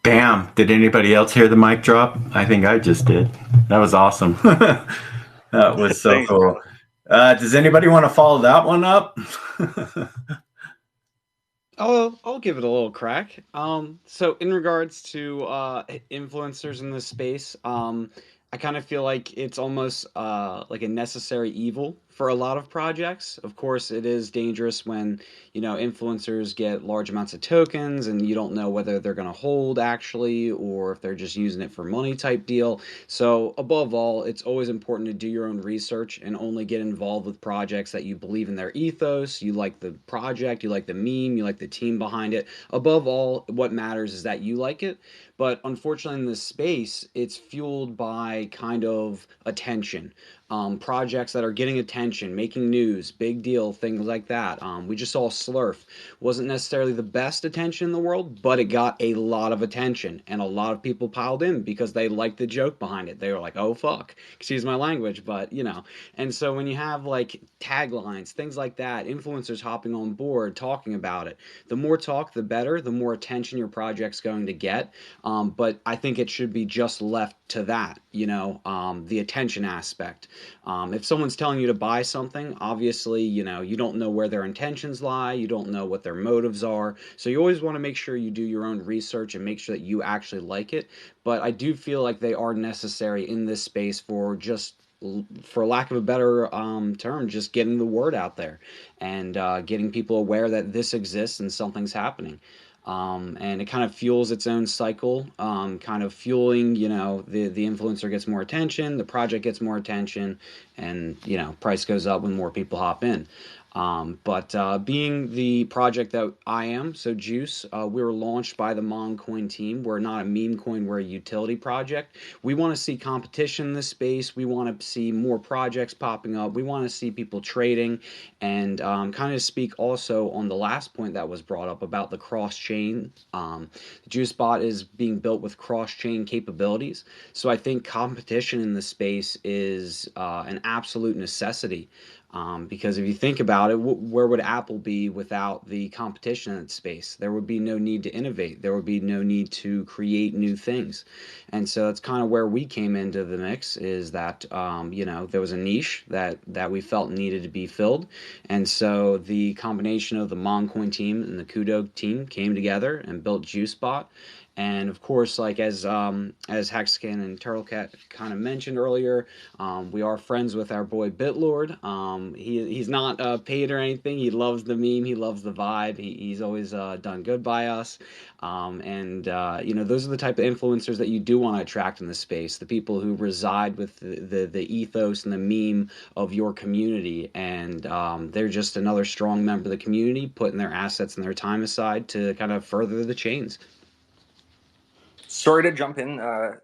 Speaker 2: Bam. Did anybody else hear the mic drop? I think I just did. That was awesome. That was so
Speaker 4: Thanks,
Speaker 2: cool. Does anybody want to follow that one up?
Speaker 3: I'll give it a little crack. So in regards to influencers in this space, I kind of feel like it's almost like a necessary evil for a lot of projects. Of course, it is dangerous when, influencers get large amounts of tokens and you don't know whether they're going to hold actually, or if they're just using it for money type deal. So above all, it's always important to do your own research and only get involved with projects that you believe in their ethos, you like the project, you like the meme, you like the team behind it. Above all, what matters is that you like it. But unfortunately, in this space, it's fueled by kind of attention. Projects that are getting attention, making news, big deal, things like that. We just saw Slurf. Wasn't necessarily the best attention in the world, but it got a lot of attention, and a lot of people piled in because they liked the joke behind it. They were like, oh fuck, excuse my language, but And so when you have like taglines, things like that, influencers hopping on board, talking about it, the more talk, the better, the more attention your project's going to get. But I think it should be just left to that, the attention aspect. If someone's telling you to buy something, obviously, you don't know where their intentions lie, you don't know what their motives are. So you always want to make sure you do your own research and make sure that you actually like it. But I do feel like they are necessary in this space for just for lack of a better term, just getting the word out there and getting people aware that this exists and something's happening. And it kind of fuels its own cycle, kind of fueling, the influencer gets more attention, the project gets more attention, and, price goes up when more people hop in. But being the project that I am, so Juice, we were launched by the Mon Coin team. We're not a meme coin, we're a utility project. We want to see competition in this space. We want to see more projects popping up. We want to see people trading and kind of speak also on the last point that was brought up about the cross chain. JuiceBot is being built with cross chain capabilities. So I think competition in the space is an absolute necessity. Because if you think about it, where would Apple be without the competition in its space? There would be no need to innovate. There would be no need to create new things. And so that's kind of where we came into the mix, is that, there was a niche that we felt needed to be filled. And so the combination of the Moncoin team and the Kudo team came together and built JuiceBot. And of course, like as Hexagon and Turtlecat kind of mentioned earlier, we are friends with our boy Bitlord. He's not paid or anything. He loves the meme. He loves the vibe. He's always done good by us. Those are the type of influencers that you do want to attract in the space. The people who reside with the ethos and the meme of your community, and they're just another strong member of the community, putting their assets and their time aside to kind of further the chains.
Speaker 4: Sorry to jump in,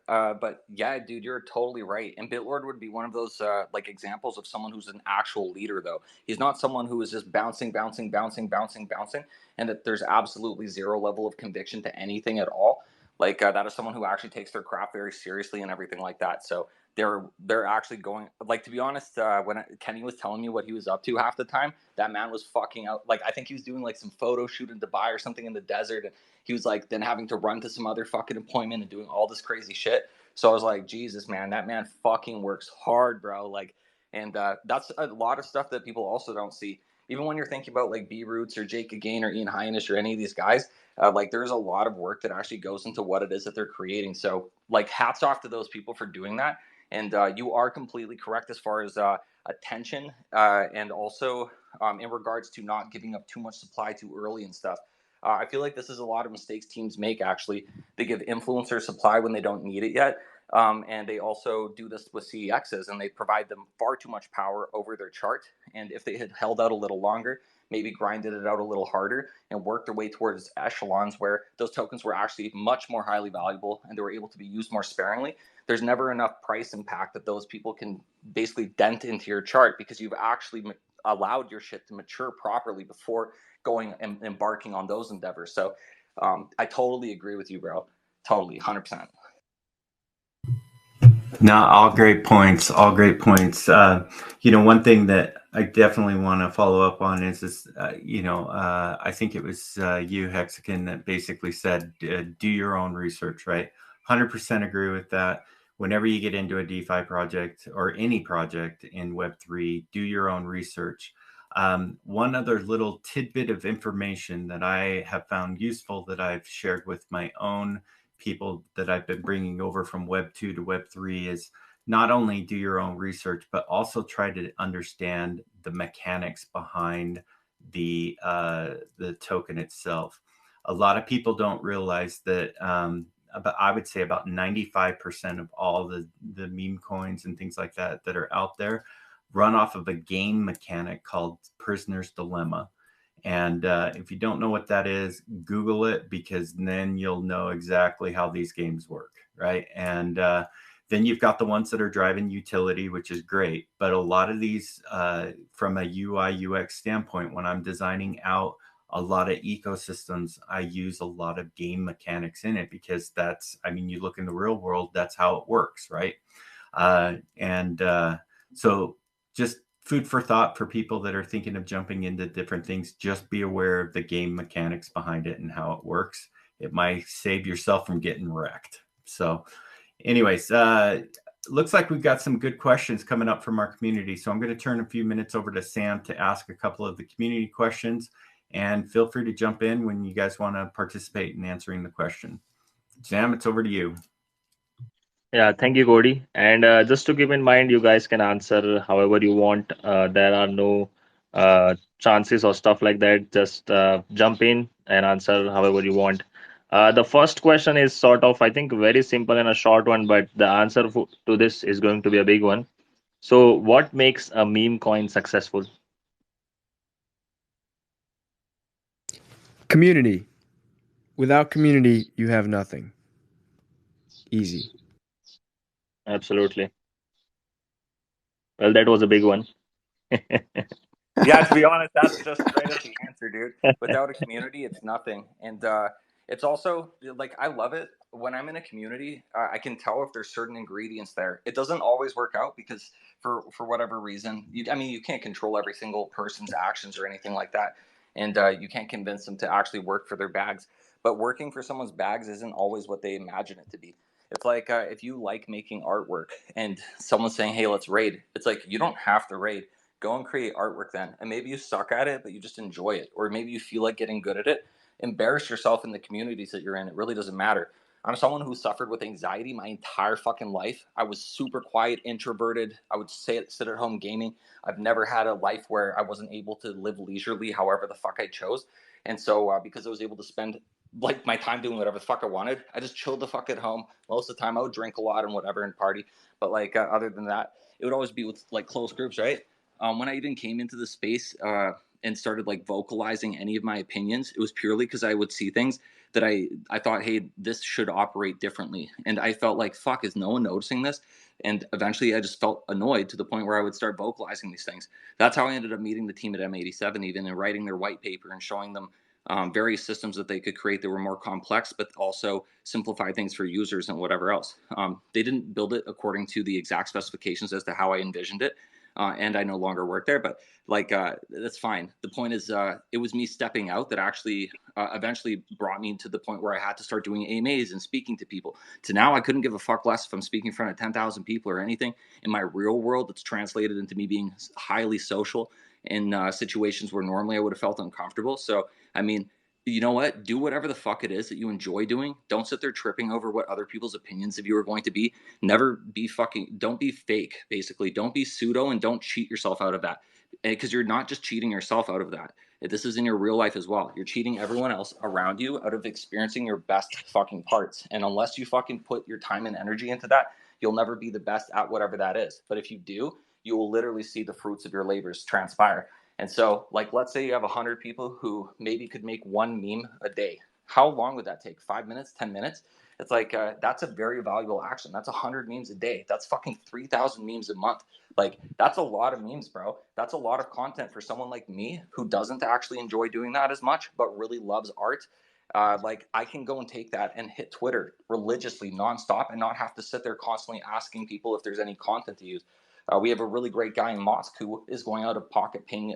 Speaker 4: but yeah, dude, you're totally right. And Bitlord would be one of those examples of someone who's an actual leader, though. He's not someone who is just bouncing, and that there's absolutely zero level of conviction to anything at all. That is someone who actually takes their craft very seriously and everything like that. So they're actually going, to be honest, when Kenny was telling me what he was up to half the time, that man was fucking out. I think he was doing some photo shoot in Dubai or something in the desert, and he was then having to run to some other fucking appointment and doing all this crazy shit. So I was like, Jesus, man, that man fucking works hard, bro. And that's a lot of stuff that people also don't see. Even when you're thinking about B Roots or Jake Again or Ian Heinisch or any of these guys, there's a lot of work that actually goes into what it is that they're creating. So hats off to those people for doing that. And you are completely correct as far as attention and also in regards to not giving up too much supply too early and stuff. I feel like this is a lot of mistakes teams make, actually. They give influencers supply when they don't need it yet. And they also do this with CEXs, and they provide them far too much power over their chart. And if they had held out a little longer, maybe grinded it out a little harder and worked their way towards echelons where those tokens were actually much more highly valuable and they were able to be used more sparingly, there's never enough price impact that those people can basically dent into your chart, because you've actually allowed your shit to mature properly before going and embarking on those endeavors. So I totally agree with you, bro. Totally, 100%.
Speaker 2: No, all great points. All great points. One thing that I definitely want to follow up on is I think it was you, Hexagon, that basically said, do your own research, right? 100% agree with that. Whenever you get into a DeFi project or any project in Web3, do your own research. One other little tidbit of information that I have found useful that I've shared with my own people that I've been bringing over from Web 2 to Web 3 is not only do your own research, but also try to understand the mechanics behind the token itself. A lot of people don't realize that I would say about 95% of all the meme coins and things like that that are out there run off of a game mechanic called Prisoner's Dilemma. And if you don't know what that is, Google it, because then you'll know exactly how these games work, right? And then you've got the ones that are driving utility, which is great. But a lot of these, from a UI UX standpoint, when I'm designing out a lot of ecosystems, I use a lot of game mechanics in it, because you look in the real world, that's how it works, right? So just food for thought for people that are thinking of jumping into different things. Just be aware of the game mechanics behind it and how it works. It might save yourself from getting wrecked. So anyways, looks like we've got some good questions coming up from our community. So I'm going to turn a few minutes over to Sam to ask a couple of the community questions, and feel free to jump in when you guys want to participate in answering the question. Sam, it's over to you.
Speaker 1: Yeah, thank you, Cody. And just to keep in mind, you guys can answer however you want. There are no chances or stuff like that. Just jump in and answer however you want. The first question is sort of, I think, very simple and a short one, but the answer to this is going to be a big one. So, what makes a meme coin successful?
Speaker 5: Community. Without community, you have nothing. Easy.
Speaker 1: Absolutely. Well, that was a big one.
Speaker 4: Yeah, to be honest, that's just straight up the answer, dude. Without a community, it's nothing. And it's also like I love it when I'm in a community. I can tell if there's certain ingredients there. It doesn't always work out because for whatever reason, I mean, you can't control every single person's actions or anything like that, and you can't convince them to actually work for their bags. But working for someone's bags isn't always what they imagine it to be. It's like if you like making artwork and someone's saying, "Hey, let's raid." It's like you don't have to raid. Go and create artwork then. And maybe you suck at it, but you just enjoy it. Or maybe you feel like getting good at it. Embarrass yourself in the communities that you're in. It really doesn't matter. I'm someone who suffered with anxiety my entire fucking life. I was super quiet, introverted. I would sit at home gaming. I've never had a life where I wasn't able to live leisurely however the fuck I chose. And so because I was able to spend like my time doing whatever the fuck I wanted, I just chilled the fuck at home. Most of the time I would drink a lot and whatever and party. But like other than that, it would always be with like close groups, right? When I even came into the space and started like vocalizing any of my opinions, it was purely because I would see things that I thought, hey, this should operate differently, and I felt like, fuck, is no one noticing this? And eventually, I just felt annoyed to the point where I would start vocalizing these things. That's how I ended up meeting the team at M87, even and writing their white paper and showing them various systems that they could create that were more complex, but also simplify things for users and whatever else. They didn't build it according to the exact specifications as to how I envisioned it, and I no longer work there. But like, that's fine. The point is, it was me stepping out that actually eventually brought me to the point where I had to start doing AMAs and speaking to people. To now, I couldn't give a fuck less if I'm speaking in front of 10,000 people or anything. In my real world, it's translated into me being highly social in situations where normally I would have felt uncomfortable. So, I mean, you know what? Do whatever the fuck it is that you enjoy doing. Don't sit there tripping over what other people's opinions of you are going to be. Never be fucking, don't be fake, basically. Don't be pseudo and don't cheat yourself out of that. Because you're not just cheating yourself out of that. This is in your real life as well. You're cheating everyone else around you out of experiencing your best fucking parts. And unless you fucking put your time and energy into that, you'll never be the best at whatever that is. But if you do, you will literally see the fruits of your labors transpire. And so, like, let's say you have 100 people who maybe could make one meme a day. How long would that take? 5 minutes, 10 minutes? It's like, that's a very valuable action. That's 100 memes a day. That's fucking 3,000 memes a month. Like, that's a lot of memes, bro. That's a lot of content for someone like me who doesn't actually enjoy doing that as much, but really loves art. Like, I can go and take that and hit Twitter religiously, nonstop, and not have to sit there constantly asking people if there's any content to use. We have a really great guy in Mosque who is going out of pocket paying,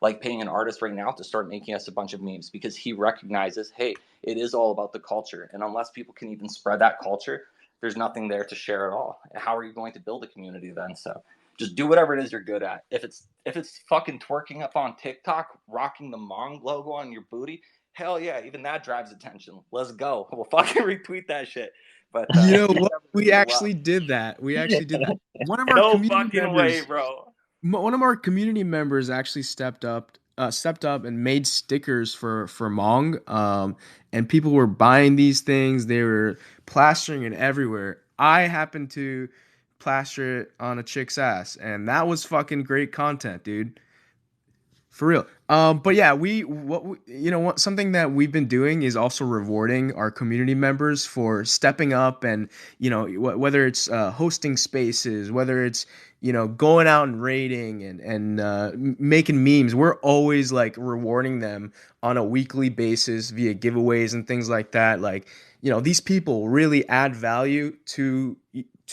Speaker 4: like paying an artist right now to start making us a bunch of memes because he recognizes, hey, it is all about the culture, and unless people can even spread that culture, there's nothing there to share at all. How are you going to build a community then? So just do whatever it is you're good at. If it's fucking twerking up on TikTok, rocking the Mong logo on your booty, hell yeah, even that drives attention. Let's go. We'll fucking retweet that shit. But
Speaker 5: You know
Speaker 4: do
Speaker 5: what?
Speaker 4: whatever it
Speaker 5: We
Speaker 4: is you love.
Speaker 5: actually did that. We actually did that. One of our
Speaker 4: No
Speaker 5: community
Speaker 4: fucking way,
Speaker 5: members,
Speaker 4: bro.
Speaker 5: one of our community members actually stepped up and made stickers for Mong. And people were buying these things. They were plastering it everywhere. I happened to plaster it on a chick's ass, and that was fucking great content, dude. For real. But yeah, something that we've been doing is also rewarding our community members for stepping up and, whether it's hosting spaces, whether it's, going out and raiding and making memes. We're always like rewarding them on a weekly basis via giveaways and things like that. Like, these people really add value to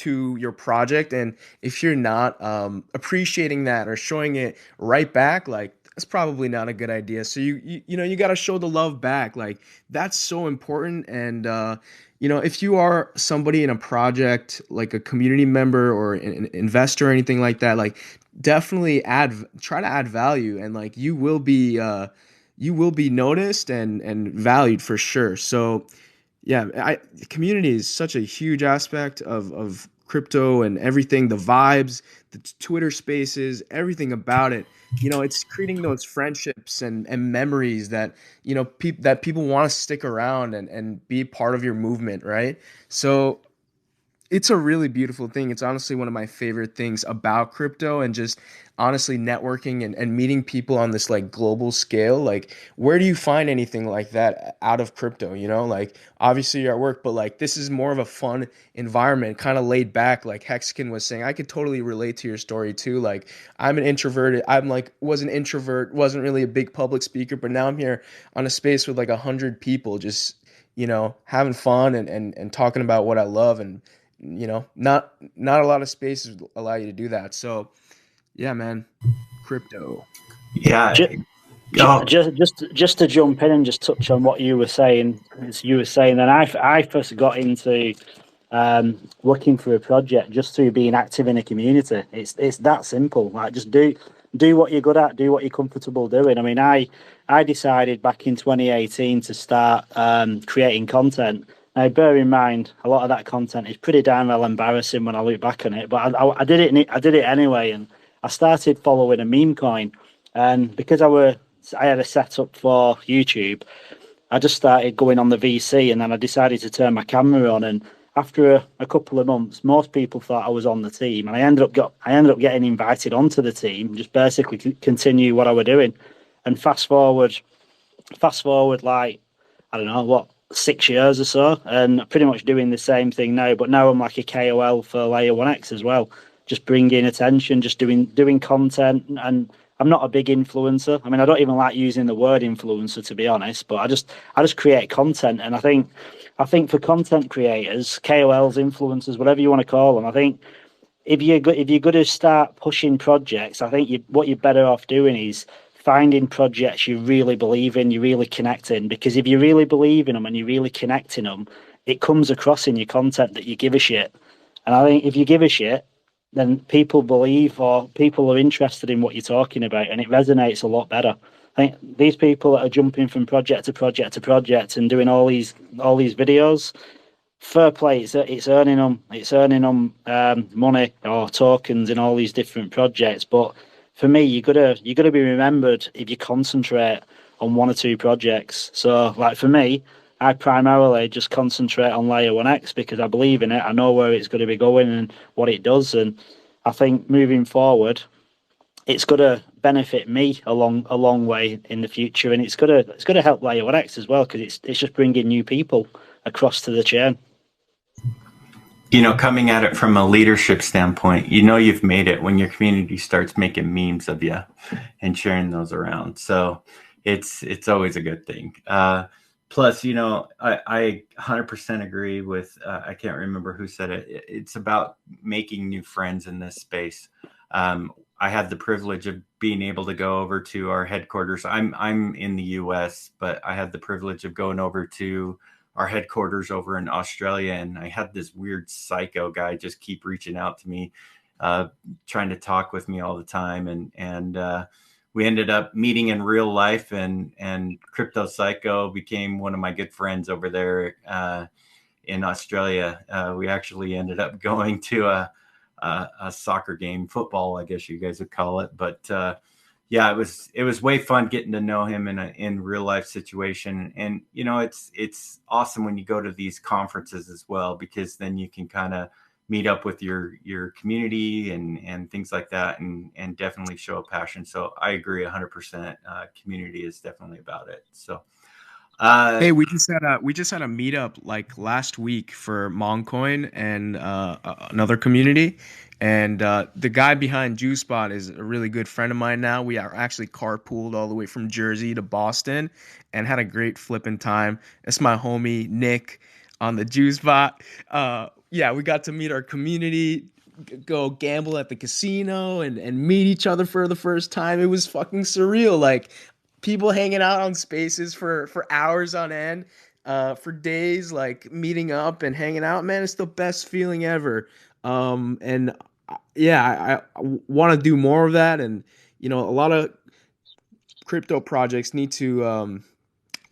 Speaker 5: your project, and if you're not appreciating that or showing it right back, like, that's probably not a good idea. So you got to show the love back. Like, that's so important. And if you are somebody in a project, like a community member or an investor or anything like that, like, definitely try to add value, and like, you will be noticed and valued for sure. So yeah, community is such a huge aspect of crypto and everything, the vibes, the Twitter spaces, everything about it. It's creating those friendships and memories that, that people want to stick around and be part of your movement, right? So it's a really beautiful thing. It's honestly one of my favorite things about crypto and just honestly networking and meeting people on this like global scale. Like, where do you find anything like that out of crypto? Like obviously you're at work, but like this is more of a fun environment, kind of laid back, like Hexkin was saying. I could totally relate to your story too. Like, I'm an introvert. I'm like, was an introvert, wasn't really a big public speaker, but now I'm here on a space with like 100 people, just having fun and talking about what I love. And not a lot of spaces allow you to do that. So yeah, man, crypto.
Speaker 2: Yeah.
Speaker 7: Just,
Speaker 2: Oh,
Speaker 7: just to jump in and just touch on what you were saying. As you were saying, then I first got into working for a project just through being active in a community. It's that simple. Like, just do what you're good at, do what you're comfortable doing. I mean, I decided back in 2018 to start creating content. Now, bear in mind, a lot of that content is pretty damn well embarrassing when I look back on it. But I did it. I did it anyway, and I started following a meme coin. And because I had a setup for YouTube, I just started going on the VC, and then I decided to turn my camera on. And after a couple of months, most people thought I was on the team, and I ended up getting invited onto the team, just basically continue what I were doing. And fast forward like, I don't know what, 6 years or so, and pretty much doing the same thing now. But now I'm like a KOL for Layer 1X as well, just bringing attention, just doing content. And I'm not a big influencer. I mean, I don't even like using the word influencer, to be honest, but I just create content. And I think for content creators, KOLs, influencers, whatever you want to call them, I think if you're going to start pushing projects, I think what you're better off doing is finding projects you really believe in, you really connect in. Because if you really believe in them and you really connect in them, it comes across in your content that you give a shit. And I think if you give a shit, then people believe or people are interested in what you're talking about, and it resonates a lot better. I think these people that are jumping from project to project to project and doing all these videos, fair play. It's earning them money or tokens in all these different projects. But for me, you gotta be remembered if you concentrate on one or two projects. So like for me, I primarily just concentrate on Layer 1X because I believe in it. I know where it's going to be going and what it does, and I think moving forward, it's going to benefit me a long way in the future, and it's gonna help Layer 1X as well because it's just bringing new people across to the chain.
Speaker 2: coming at it from a leadership standpoint, you've made it when your community starts making memes of you and sharing those around. So it's always a good thing. Plus, I 100% agree with, I can't remember who said it. It's about making new friends in this space. I had the privilege of being able to go over to our headquarters. I'm in the US, but I had the privilege of going over to our headquarters over in Australia, and I had this weird psycho guy just keep reaching out to me, trying to talk with me all the time, and we ended up meeting in real life, and Crypto Psycho became one of my good friends over there in Australia. We actually ended up going to a soccer game, football, I guess you guys would call it, but yeah, it was way fun getting to know him in real life situation. And it's awesome when you go to these conferences as well, because then you can kind of meet up with your community and things like that, and definitely show a passion. So I agree 100%. Community is definitely about it. So
Speaker 5: Hey, we just had a meetup like last week for Moncoin and another community, and the guy behind JuiceBot is a really good friend of mine now. We are actually carpooled all the way from Jersey to Boston, and had a great flipping time. It's my homie Nick on the JuiceBot. Yeah, we got to meet our community, go gamble at the casino, and meet each other for the first time. It was fucking surreal. Like, people hanging out on spaces for hours on end, for days, like meeting up and hanging out. Man, it's the best feeling ever. And yeah, I want to do more of that. And a lot of crypto projects need to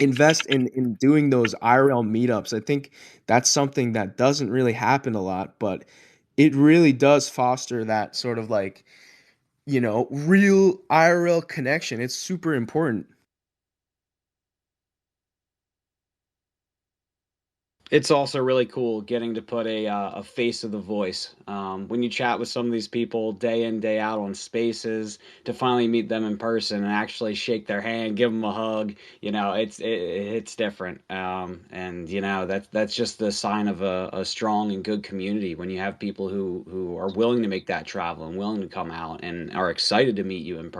Speaker 5: invest in doing those IRL meetups. I think that's something that doesn't really happen a lot, but it really does foster that sort of like, real IRL connection. It's super important.
Speaker 3: It's also really cool getting to put a face of the voice. When you chat with some of these people day in, day out on spaces, to finally meet them in person and actually shake their hand, give them a hug, it's different. And that's just the sign of a strong and good community when you have people who are willing to make that travel and willing to come out and are excited to meet you in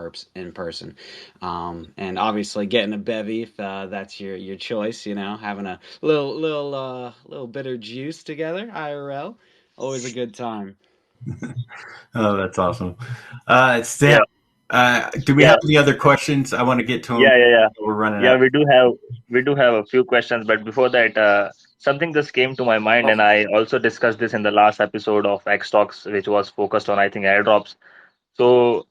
Speaker 3: person. And obviously getting a bevy if that's your choice. Having a little bit of juice together, IRL, always a good time.
Speaker 2: Oh, that's awesome.
Speaker 1: Yeah,
Speaker 2: Stan, do we
Speaker 1: yeah,
Speaker 2: have any other questions? I want to get to them.
Speaker 1: yeah.
Speaker 2: We're running
Speaker 1: Yeah,
Speaker 2: out.
Speaker 1: we do have a few questions, but before that, something just came to my mind,
Speaker 4: Oh,
Speaker 1: and I also discussed this in the last episode of X Talks, which was focused on, I think, airdrops. So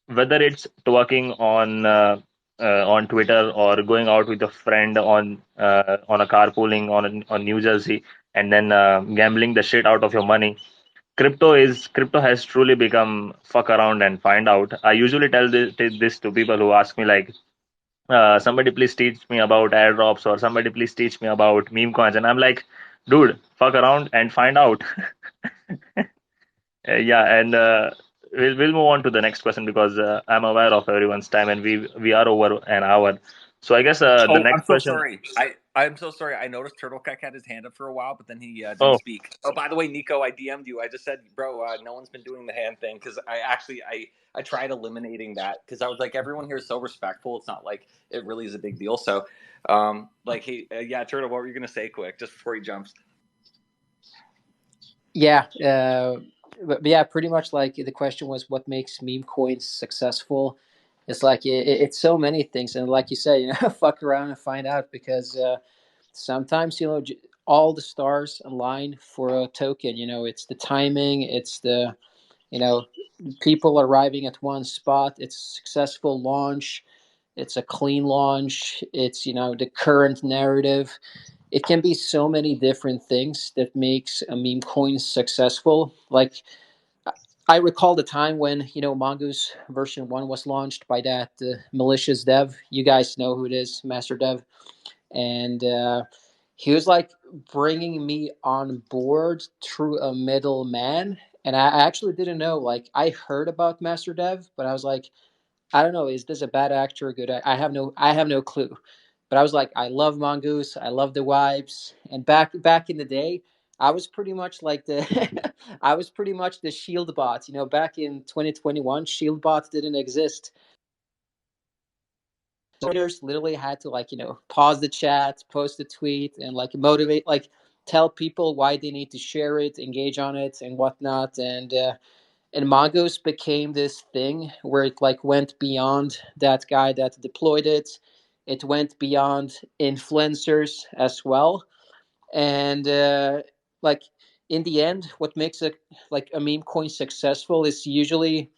Speaker 1: whether it's twerking on Twitter or going out with a friend on a carpooling on New Jersey, and then gambling the shit out of your money, crypto has truly become fuck around and find out. I usually tell this to people who ask me like, somebody please teach me about airdrops, or somebody please teach me about meme coins, and I'm like, dude, fuck around and find out. Yeah, and we'll move on to the next question because I'm aware of everyone's time, and we are over an hour. So I guess the
Speaker 4: oh, I'm
Speaker 1: next
Speaker 4: so
Speaker 1: question.
Speaker 4: sorry. I'm so sorry. I noticed Turtlecock had his hand up for a while, but then he didn't
Speaker 1: Oh,
Speaker 4: speak. Oh, by the way, Nico, I DM'd you. I just said, bro, no one's been doing the hand thing because I tried eliminating that because I was like, everyone here is so respectful. It's not like it really is a big deal. So, like, hey, yeah, Turtle, what were you gonna say, quick, just before he jumps?
Speaker 6: Yeah, but yeah, pretty much like the question was what makes meme coins successful. It's like it's so many things, and like you said, fuck around and find out because sometimes all the stars align for a token. It's the timing, it's the you know people arriving at one spot. It's a successful launch. It's a clean launch. It's the current narrative. It can be so many different things that makes a meme coin successful. Like I recall the time when Mongoose version 1 was launched by that malicious dev. You guys know who it is, Master Dev. And he was like bringing me on board through a middleman. And I actually didn't know. Like I heard about Master Dev, but I was like, I don't know. Is this a bad actor or good? I have no clue. But I was like, I love Mongoose. I love the vibes. And back in the day, I was pretty much like the I was pretty much the Shield bot. Back in 2021, Shield bot didn't exist. Traders literally had to pause the chat, post a tweet, and motivate, tell people why they need to share it, engage on it, and whatnot. And Mongoose became this thing where it went beyond that guy that deployed it. It went beyond influencers as well. And like in the end, what makes a meme coin successful is usually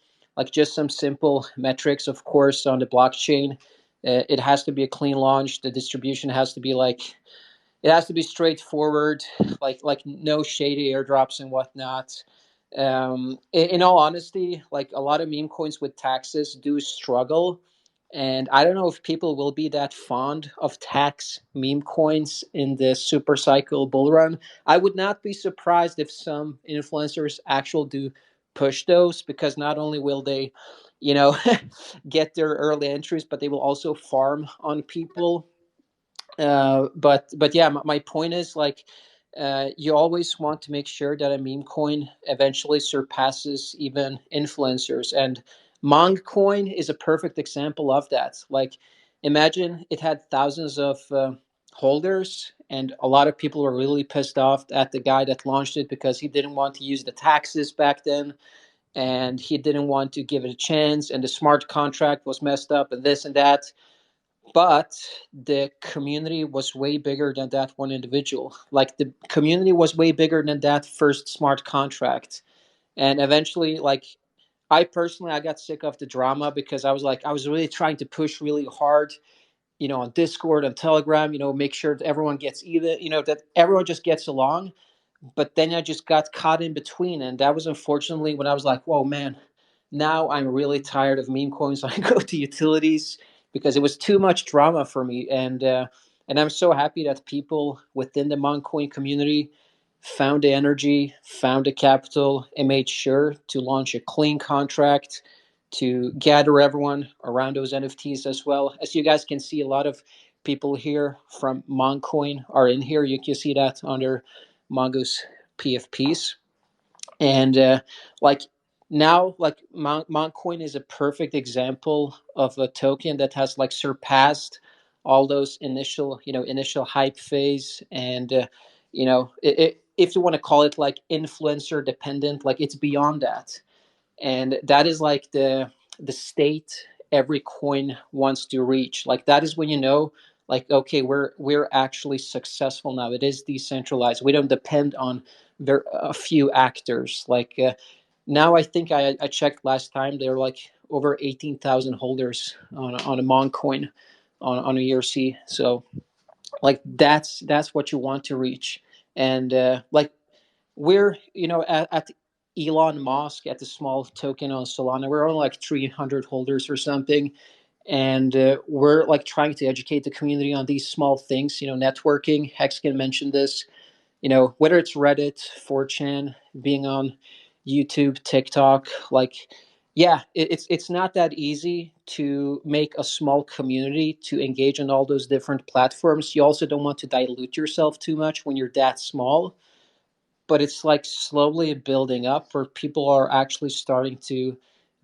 Speaker 6: just some simple metrics, of course, on the blockchain. It has to be a clean launch. The distribution has to be it has to be straightforward, like no shady airdrops and whatnot. In all honesty, like a lot of meme coins with taxes do struggle, and I don't know if people will be that fond of tax meme coins in the super cycle bull run. I would not be surprised if some influencers actually do push those because not only will they, you know, get their early entries, but they will also farm on people. But yeah, my point is you always want to make sure that a meme coin eventually surpasses even influencers, and Mong coin is a perfect example of that. Like imagine it had thousands of holders, and a lot of people were really pissed off at the guy that launched it because he didn't want to use the taxes back then, and he didn't want to give it a chance, and the smart contract was messed up and this and that. But the community was way bigger than that one individual. Like the community was way bigger than that first smart contract. And eventually, I personally, I got sick of the drama because I was really trying to push really hard, on Discord and Telegram, make sure that everyone gets even, that everyone just gets along. But then I just got caught in between, and that was unfortunately when I was like, whoa, man, now I'm really tired of meme coins. I go to utilities because it was too much drama for me. And I'm so happy that people within the Moncoin community found the energy, found the capital, and made sure to launch a clean contract to gather everyone around those NFTs as well. As you guys can see, a lot of people here from Moncoin are in here. You can see that under Mongoose PFPs. And like now, like Montcoin is a perfect example of a token that has like surpassed all those initial hype phase. And if you want to call it like influencer dependent, like it's beyond that. And that is like the state every coin wants to reach. Like that is when like, okay, we're actually successful now. It is decentralized. We don't depend on a few actors. Like now, I think I checked last time, there are like over 18,000 holders on a Mon coin on a ERC. So like that's what you want to reach. And like we're at Elon Musk at the small token on Solana, we're only like 300 holders or something. And we're like trying to educate the community on these small things, networking. Hexkin mentioned this, whether it's Reddit, 4chan, being on YouTube, TikTok. Like yeah, it's not that easy to make a small community to engage on all those different platforms. You also don't want to dilute yourself too much when you're that small, but it's like slowly building up where people are actually starting to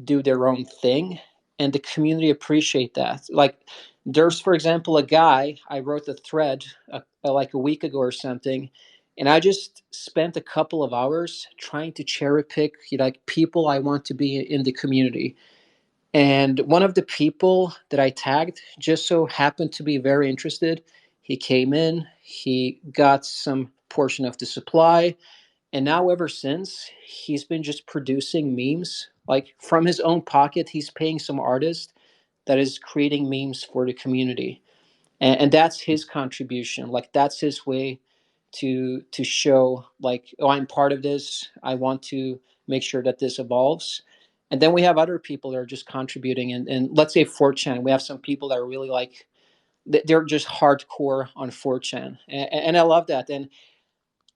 Speaker 6: do their own thing, and the community appreciate that. Like there's, for example, a guy, I wrote a thread like a week ago or something, and I just spent a couple of hours trying to cherry pick like people I want to be in the community. And one of the people that I tagged just so happened to be very interested. He came in, he got some portion of the supply, and now, ever since, he's been just producing memes. Like from his own pocket, he's paying some artist that is creating memes for the community, and that's his contribution. Like that's his way to show, like, oh, I'm part of this. I want to make sure that this evolves. And then we have other people that are just contributing. And let's say 4chan, we have some people that are really like they're just hardcore on 4chan, and I love that. And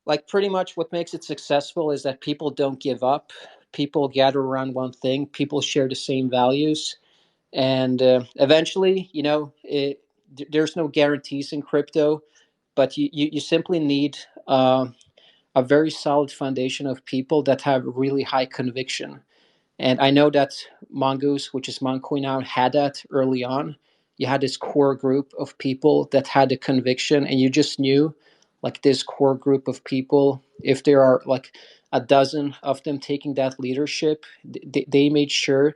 Speaker 6: like pretty much what makes it successful is that people don't give up, people gather around one thing, people share the same values. And eventually, there's no guarantees in crypto, but you simply need a very solid foundation of people that have really high conviction. And I know that Mongoose, which is Moncoin now, had that early on. You had this core group of people that had the conviction, and you just knew, like, this core group of people, if there are like a dozen of them taking that leadership, they made sure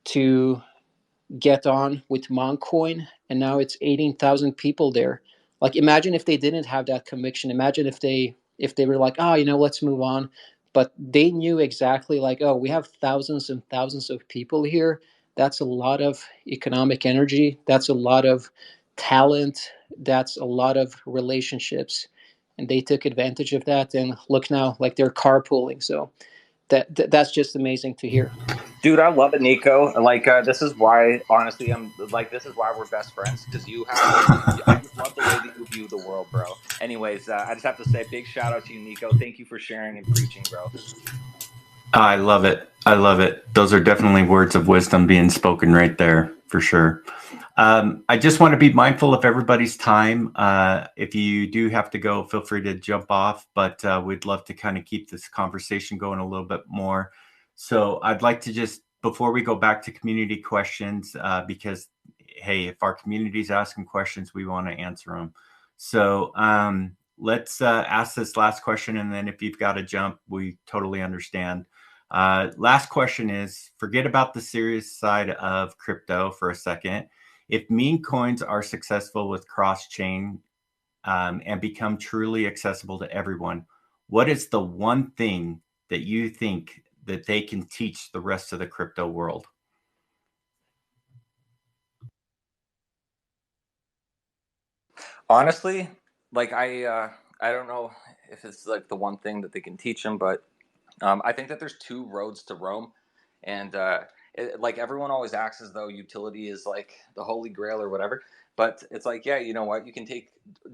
Speaker 6: to get on with Moncoin, and now it's 18,000 people there. Like imagine if they didn't have that conviction. Imagine if they were like, oh, let's move on. But they knew exactly, like, oh, we have thousands and thousands of people here. That's a lot of economic energy. That's a lot of talent. That's a lot of relationships. And they took advantage of that. And look now, like they're carpooling. So that's just amazing to hear.
Speaker 4: Dude, I love it, Nico. Like, this is why, honestly, this is why we're best friends, because I just love the way that you view the world, bro. Anyways, I just have to say, big shout out to you, Nico. Thank you for sharing and preaching, bro.
Speaker 2: I love it. I love it. Those are definitely words of wisdom being spoken right there, for sure. I just want to be mindful of everybody's time. If you do have to go, feel free to jump off, but we'd love to kind of keep this conversation going a little bit more. So I'd like to just, before we go back to community questions, because, hey, if our community's asking questions, we want to answer them. So let's ask this last question, and then if you've got to jump, we totally understand. Last question is, forget about the serious side of crypto for a second. If meme coins are successful with cross-chain and become truly accessible to everyone, what is the one thing that you think that they can teach the rest of the crypto world?
Speaker 4: Honestly, like I don't know if it's like the one thing that they can teach them, but I think that there's two roads to Rome, and like everyone always acts as though utility is like the holy grail or whatever. But it's like, yeah, you know what? You can take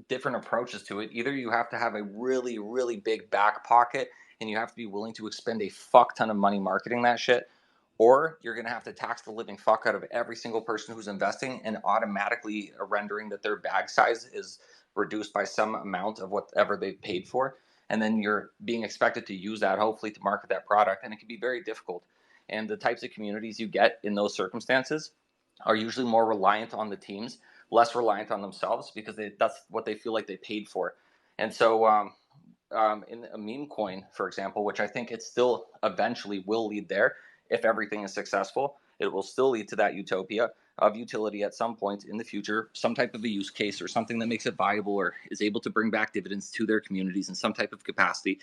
Speaker 4: different approaches to it. Either you have to have a really, really big back pocket, and you have to be willing to expend a fuck ton of money marketing that shit, or you're going to have to tax the living fuck out of every single person who's investing and automatically rendering that their bag size is reduced by some amount of whatever they've paid for. And then you're being expected to use that, hopefully, to market that product. And it can be very difficult. And the types of communities you get in those circumstances are usually more reliant on the teams, less reliant on themselves, because that's what they feel like they paid for. And so, in a meme coin, for example, which I think it still eventually will lead there if everything is successful, it will still lead to that utopia of utility at some point in the future, some type of a use case or something that makes it viable or is able to bring back dividends to their communities in some type of capacity.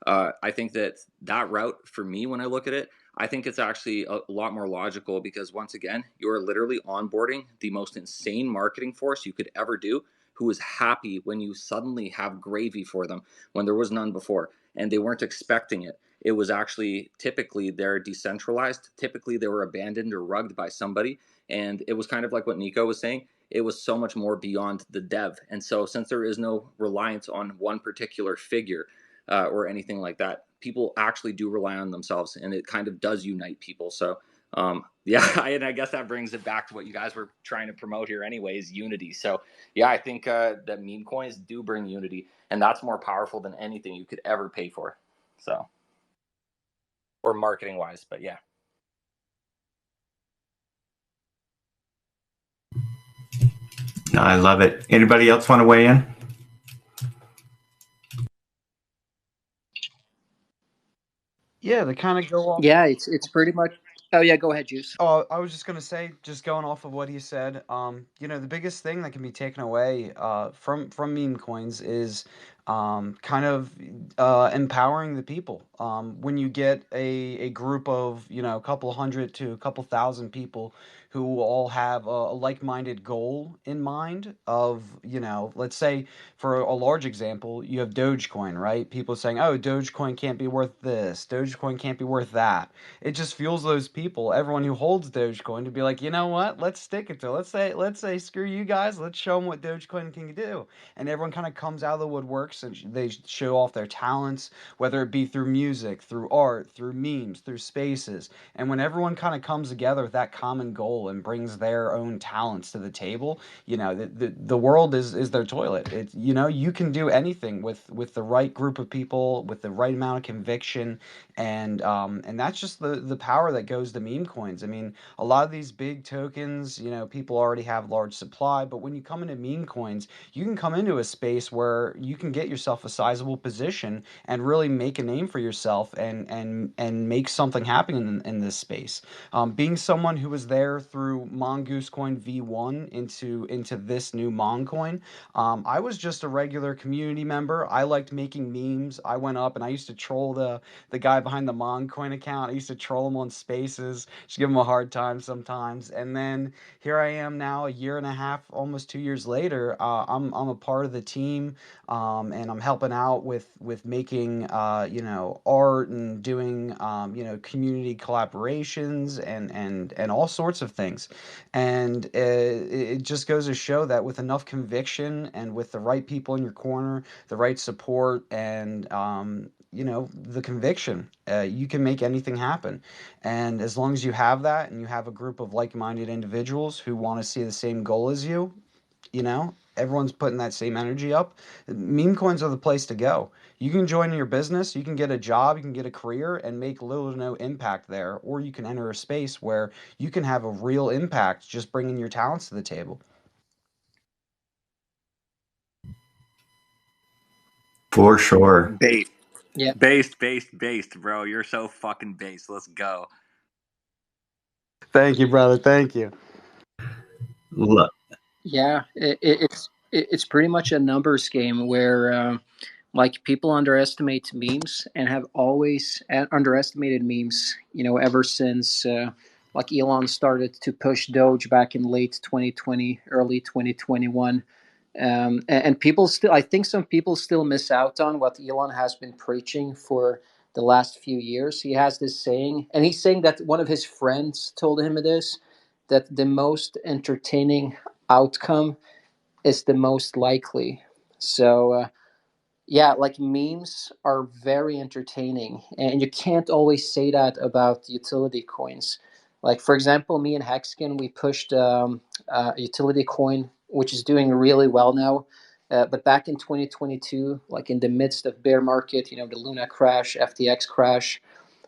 Speaker 4: I think that route for me, when I look at it, I think it's actually a lot more logical because once again, you're literally onboarding the most insane marketing force you could ever do, who is happy when you suddenly have gravy for them when there was none before and they weren't expecting it. It was actually typically they're decentralized. Typically they were abandoned or rugged by somebody. And it was kind of like what Nico was saying. It was so much more beyond the dev. And so since there is no reliance on one particular figure or anything like that, people actually do rely on themselves and it kind of does unite people. So yeah, and I guess that brings it back to what you guys were trying to promote here anyways, unity. So yeah, I think that meme coins do bring unity, and that's more powerful than anything you could ever pay for. So, or marketing wise, but yeah.
Speaker 2: No, I love it. Anybody else want to weigh in?
Speaker 3: Yeah, they kind of go off.
Speaker 6: Yeah, it's pretty much. Oh yeah, go ahead, Juice.
Speaker 3: Oh, I was just gonna say, just going off of what he said, the biggest thing that can be taken away from meme coins is kind of empowering the people. When you get a group of, a couple hundred to a couple thousand people who all have a like-minded goal in mind of, let's say for a large example, you have Dogecoin, right? People saying, oh, Dogecoin can't be worth this, Dogecoin can't be worth that. It just fuels those people, everyone who holds Dogecoin, to be like, you know what? Let's stick it to. Let's say screw you guys. Let's show them what Dogecoin can do. And everyone kind of comes out of the woodworks and they show off their talents, whether it be through music, through art, through memes, through spaces. And when everyone kind of comes together with that common goal and brings their own talents to the table, the world is their toilet. It's, you can do anything with the right group of people, with the right amount of conviction, and that's just the power that goes to meme coins. I mean, a lot of these big tokens, people already have large supply, but when you come into meme coins, you can come into a space where you can get yourself a sizable position and really make a name for yourself and make something happen in this space. Being someone who was there through Mongoose Coin V1 into this new Moncoin, I was just a regular community member. I liked making memes. I went up and I used to troll the guy behind the Moncoin account. I used to troll him on Spaces, just give him a hard time sometimes. And then here I am now, a year and a half, almost 2 years later. I'm a part of the team, and I'm helping out with making art and doing community collaborations and all sorts of things. And it just goes to show that with enough conviction and with the right people in your corner, the right support, and the conviction, you can make anything happen. And as long as you have that and you have a group of like-minded individuals who want to see the same goal as you, everyone's putting that same energy up, meme coins are the place to go. You can join your business, you can get a job, you can get a career and make little to no impact there, or you can enter a space where you can have a real impact just bringing your talents to the table.
Speaker 2: For sure.
Speaker 4: Based,
Speaker 6: Yeah,
Speaker 4: based, bro. You're so fucking based. Let's go.
Speaker 3: Thank you, brother. Thank you.
Speaker 2: Look,
Speaker 6: yeah. It's pretty much a numbers game where like people underestimate memes and have always underestimated memes. Ever since like Elon started to push Doge back in late 2020, early 2021. And people still, I think some people still miss out on what Elon has been preaching for the last few years. He has this saying, and he's saying that one of his friends told him this, that the most entertaining outcome is the most likely. So, yeah, like memes are very entertaining, and you can't always say that about utility coins. Like, for example, me and Hexkin, we pushed a utility coin which is doing really well now. But back in 2022, like in the midst of bear market, the Luna crash, FTX crash,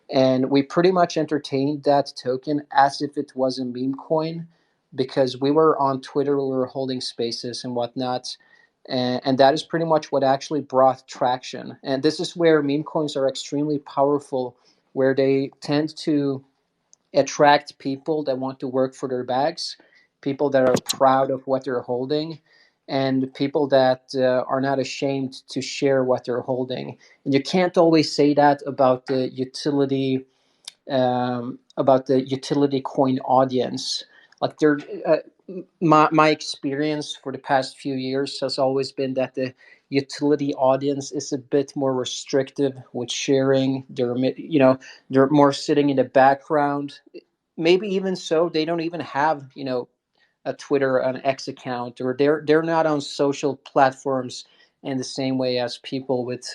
Speaker 6: and we pretty much entertained that token as if it was a meme coin because we were on Twitter, we were holding spaces and whatnot. And that is pretty much what actually brought traction. And this is where meme coins are extremely powerful, where they tend to attract people that want to work for their bags, people that are proud of what they're holding, and people that are not ashamed to share what they're holding. And you can't always say that about the utility coin audience. Like my experience for the past few years has always been that the utility audience is a bit more restrictive with sharing. They're more sitting in the background. Maybe even so, they don't even have a Twitter, an X account, or they're not on social platforms in the same way as people with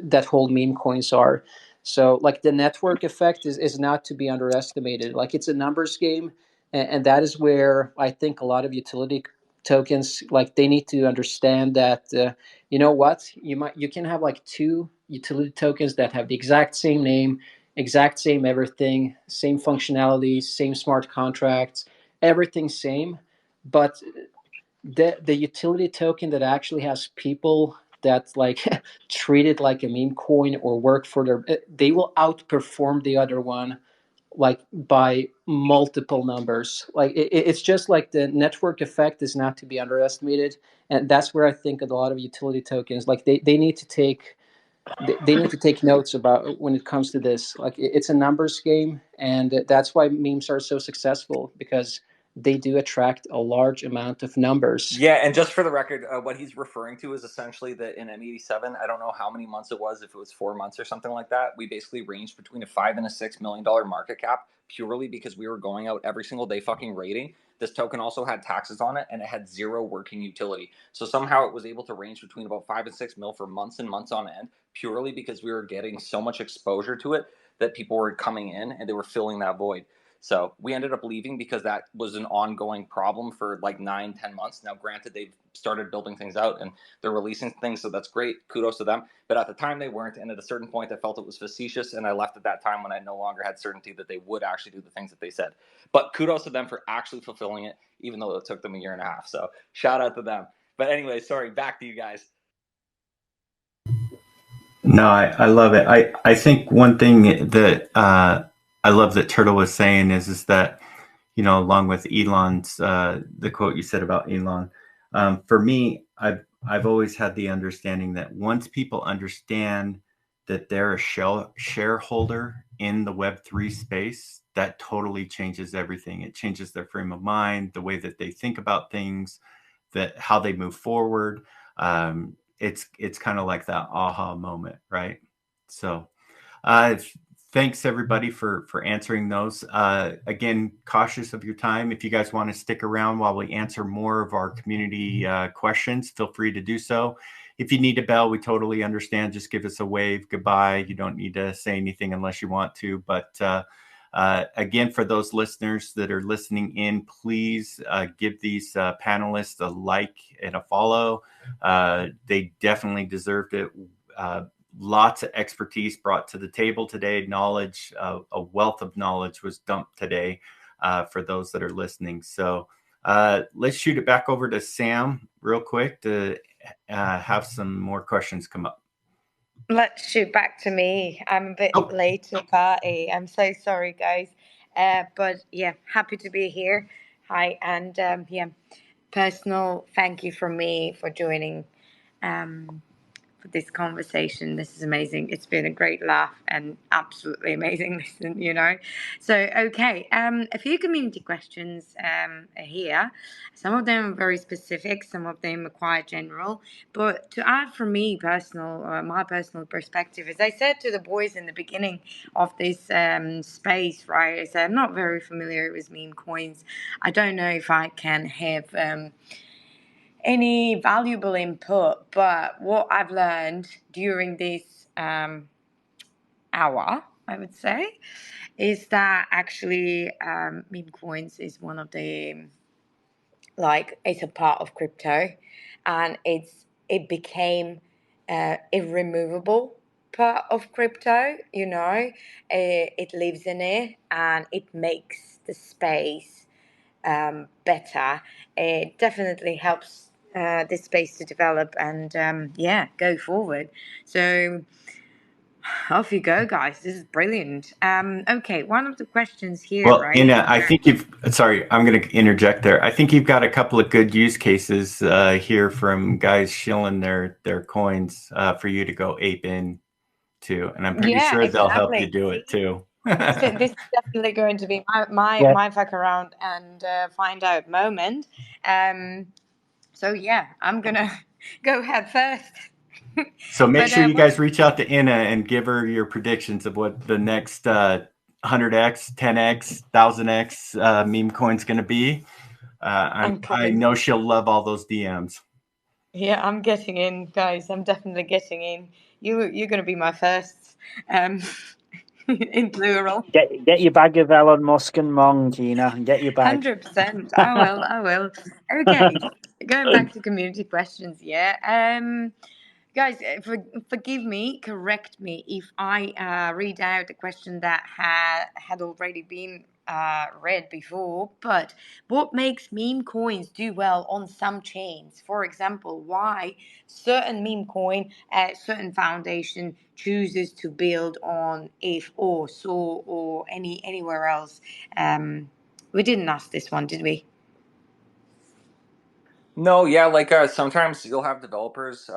Speaker 6: that hold meme coins are. So like the network effect is not to be underestimated. Like it's a numbers game, and that is where I think a lot of utility tokens, like they need to understand that you know what, you can have like two utility tokens that have the exact same name, exact same everything, same functionality, same smart contracts, everything same, but the utility token that actually has people that like treat it like a meme coin or work for they will outperform the other one like by multiple numbers. Like it's just like the network effect is not to be underestimated, and that's where I think a lot of utility tokens, like they need to take they need to take notes about when it comes to this. Like it's a numbers game, and that's why memes are so successful, because they do attract a large amount of numbers.
Speaker 4: Yeah, and just for the record, what he's referring to is essentially that in M87, I don't know how many months it was, if it was 4 months or something like that, we basically ranged between a $5 and a $6 million market cap purely because we were going out every single day fucking raiding. This token also had taxes on it, and it had zero working utility. So somehow it was able to range between about 5 and 6 mil for months and months on end, purely because we were getting so much exposure to it that people were coming in and they were filling that void. So we ended up leaving because that was an ongoing problem for like 9-10 months. Now, granted, they've started building things out and they're releasing things, so that's great. Kudos to them. But at the time, they weren't. And at a certain point, I felt it was facetious, and I left at that time when I no longer had certainty that they would actually do the things that they said. But kudos to them for actually fulfilling it, even though it took them a year and a half. So shout out to them. But anyway, sorry, back to you guys.
Speaker 2: No, I love it. I think one thing that I love that Turtle was saying is that, along with Elon's, the quote you said about Elon, for me, I've always had the understanding that once people understand that they're a shareholder in the Web3 space, that totally changes everything. It changes their frame of mind, the way that they think about things, that how they move forward. It's kind of like that aha moment, right? So thanks everybody for answering those. Again, cautious of your time. If you guys want to stick around while we answer more of our community questions, feel free to do so. If you need a bell, we totally understand. Just give us a wave. Goodbye. You don't need to say anything unless you want to. But again, for those listeners that are listening in, please give these panelists a like and a follow. They definitely deserved it. Lots of expertise brought to the table today. Knowledge, a wealth of knowledge was dumped today for those that are listening. So let's shoot it back over to Sam real quick to have some more questions come up.
Speaker 8: Let's shoot back to me. I'm a bit late to the party. I'm so sorry, guys. But yeah, happy to be here. Hi, and personal thank you from me for joining for this conversation. This is amazing. It's been a great laugh and absolutely amazing listen, you know. So, okay, a few community questions are here. Some of them are very specific, some of them are quite general. But to add from me personal, my personal perspective, as I said to the boys in the beginning of this space, right, is I'm not very familiar with meme coins. I don't know if I can have any valuable input, but what I've learned during this hour, I would say, is that actually meme coins is one of the, like, it's a part of crypto, and it became irremovable part of crypto, you know. It lives in it and it makes the space better. It definitely helps this space to develop and yeah, go forward. So off you go, guys. This is brilliant. Okay, one of the questions here,
Speaker 2: Well,
Speaker 8: right?
Speaker 2: Ina, I think sorry, I'm going to interject there. I think you've got a couple of good use cases here from guys shilling their coins for you to go ape in to, and I'm pretty
Speaker 8: Yeah,
Speaker 2: sure they'll help you
Speaker 8: exactly.
Speaker 2: do it too.
Speaker 8: This is definitely going to be
Speaker 7: Yeah.
Speaker 8: my fuck around and find out moment. So yeah, I'm gonna go head first.
Speaker 2: So make
Speaker 8: But
Speaker 2: sure you guys reach out to Ina and give her your predictions of what the next 100x, 10x, 1000x meme coin's going to be. I know she'll love all those DMs.
Speaker 8: Yeah, I'm getting in, guys. I'm definitely getting in. You're going to be my first, in plural.
Speaker 7: Get your bag of Elon Musk and Mong, Tina. Get your bag.
Speaker 8: 100%. I will. Okay, going back to community questions. Yeah. Guys, forgive me, correct me if I read out a question that had already been read before, but what makes meme coins do well on some chains? For example, why certain meme coin, certain foundation chooses to build on if or so or anywhere else? We didn't ask this one, did we?
Speaker 4: No, yeah, like sometimes you'll have developers,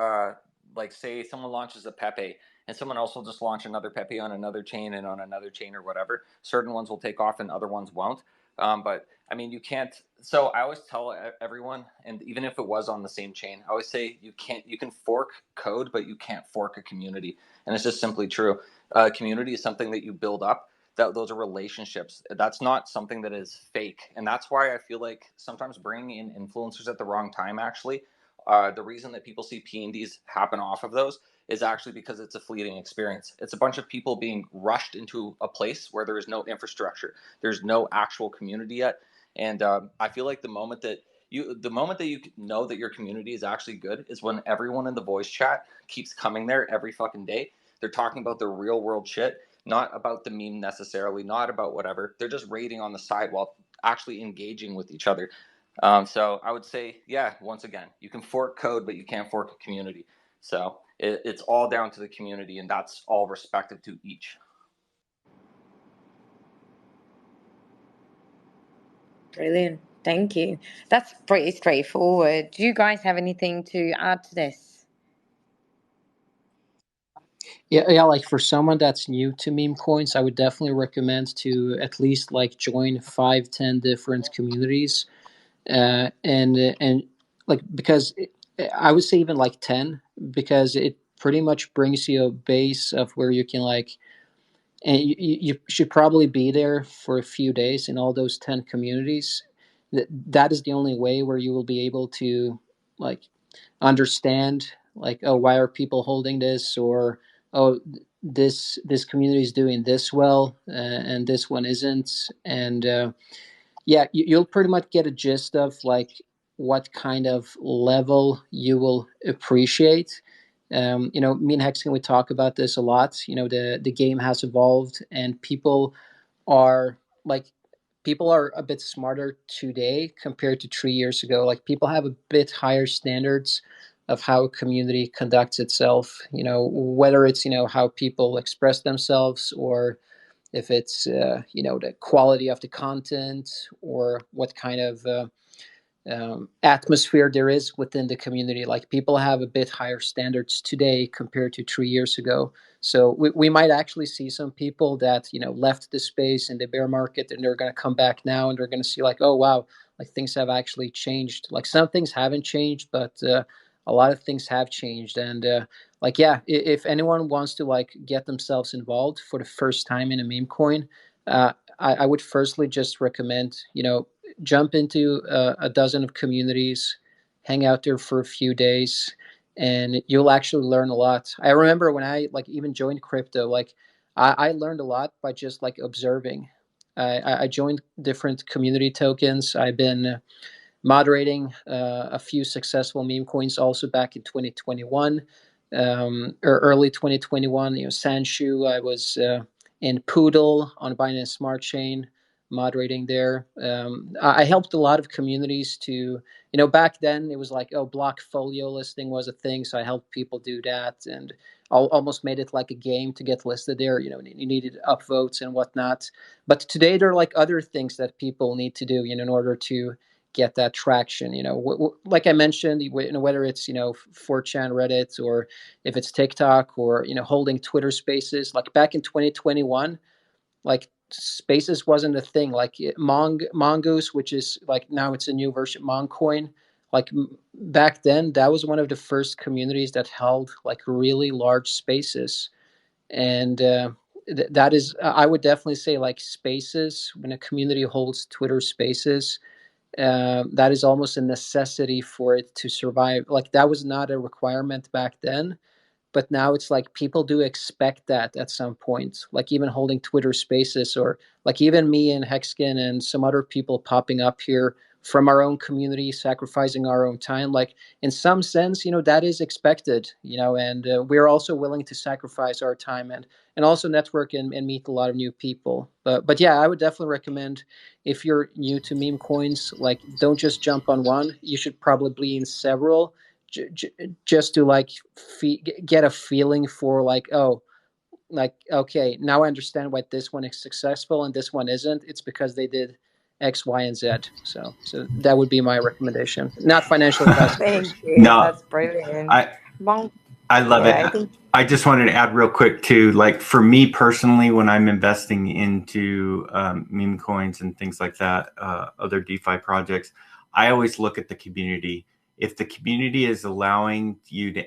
Speaker 4: like say someone launches a Pepe and someone else will just launch another Pepe on another chain and on another chain or whatever. Certain ones will take off and other ones won't. But I mean, you can't. So I always tell everyone, and even if it was on the same chain, I always say you can't. You can fork code, but you can't fork a community, and it's just simply true. Community is something that you build up, that those are relationships. That's not something that is fake, and that's why I feel like sometimes bringing in influencers at the wrong time, actually, the reason that people see P&Ds happen off of those is actually because it's a fleeting experience. It's a bunch of people being rushed into a place where there is no infrastructure, there's no actual community yet. And I feel like the moment that you know that your community is actually good is when everyone in the voice chat keeps coming there every fucking day. They're talking about the real world shit, not about the meme necessarily, not about whatever. They're just raiding on the side while actually engaging with each other. So I would say, yeah, once again, you can fork code, but you can't fork a community. So it's all down to the community, and that's all respective to each.
Speaker 8: Brilliant. Thank you. That's pretty straightforward. Do you guys have anything to add to this?
Speaker 6: Yeah, like for someone that's new to meme coins, I would definitely recommend to at least like join 5, 10 different communities, and like because I would say even like 10, because it pretty much brings you a base of where you can like, and you should probably be there for a few days in all those 10 communities. That is the only way where you will be able to like understand, like, oh, why are people holding this, or oh, this community is doing this well, and this one isn't. And yeah, you'll pretty much get a gist of like what kind of level you will appreciate. Me and Hexagon, we talk about this a lot. The game has evolved, and are like people are a bit smarter today compared to 3 years ago. Like, people have a bit higher standards of how a community conducts itself. Whether it's how people express themselves, or if it's the quality of the content, or what kind of atmosphere there is within the community. Like people have a bit higher standards today compared to 3 years ago. So we might actually see some people that left the space in the bear market, and they're going to come back now, and they're going to see like, oh wow, like things have actually changed. Like some things haven't changed, but a lot of things have changed. And like yeah, if anyone wants to like get themselves involved for the first time in a meme coin, I would firstly just recommend jump into a dozen of communities, hang out there for a few days, and you'll actually learn a lot. I remember when I like even joined crypto, like I learned a lot by just like observing. I joined different community tokens. I've been moderating a few successful meme coins also back in 2021 or early 2021. Sandshoe. I was in Poodle on Binance Smart Chain moderating there. I helped a lot of communities to, back then it was like, oh, block folio listing was a thing. So I helped people do that and almost made it like a game to get listed there. You needed upvotes and whatnot. But today there are like other things that people need to do, in order to get that traction. Like I mentioned, whether it's 4chan, Reddit, or if it's TikTok, or holding Twitter Spaces. Like back in 2021, like Spaces wasn't a thing. Like Mongoose, which is like now it's a new version, Moncoin. Like back then, that was one of the first communities that held like really large spaces, and that is, I would definitely say, like Spaces, when a community holds Twitter Spaces, that is almost a necessity for it to survive. Like that was not a requirement back then, but now it's like people do expect that at some point. Like even holding Twitter Spaces, or like even me and Hexkin and some other people popping up here from our own community, sacrificing our own time. Like in some sense, that is expected. And we're also willing to sacrifice our time and also network and meet a lot of new people. But yeah, I would definitely recommend, if you're new to meme coins, like don't just jump on one. You should probably be in several, just to like get a feeling for like, oh, like okay, now I understand why this one is successful and this one isn't. It's because they did X, Y, and Z. So that would be my recommendation. Not financial advice, of course.
Speaker 8: Thank you.
Speaker 2: No,
Speaker 8: That's brilliant.
Speaker 2: I
Speaker 8: Monk,
Speaker 2: I love
Speaker 8: yeah,
Speaker 2: it.
Speaker 8: I think
Speaker 2: I just wanted to add real quick too, like for me personally, when I'm investing into meme coins and things like that, other DeFi projects, I always look at the community. If the community is allowing you to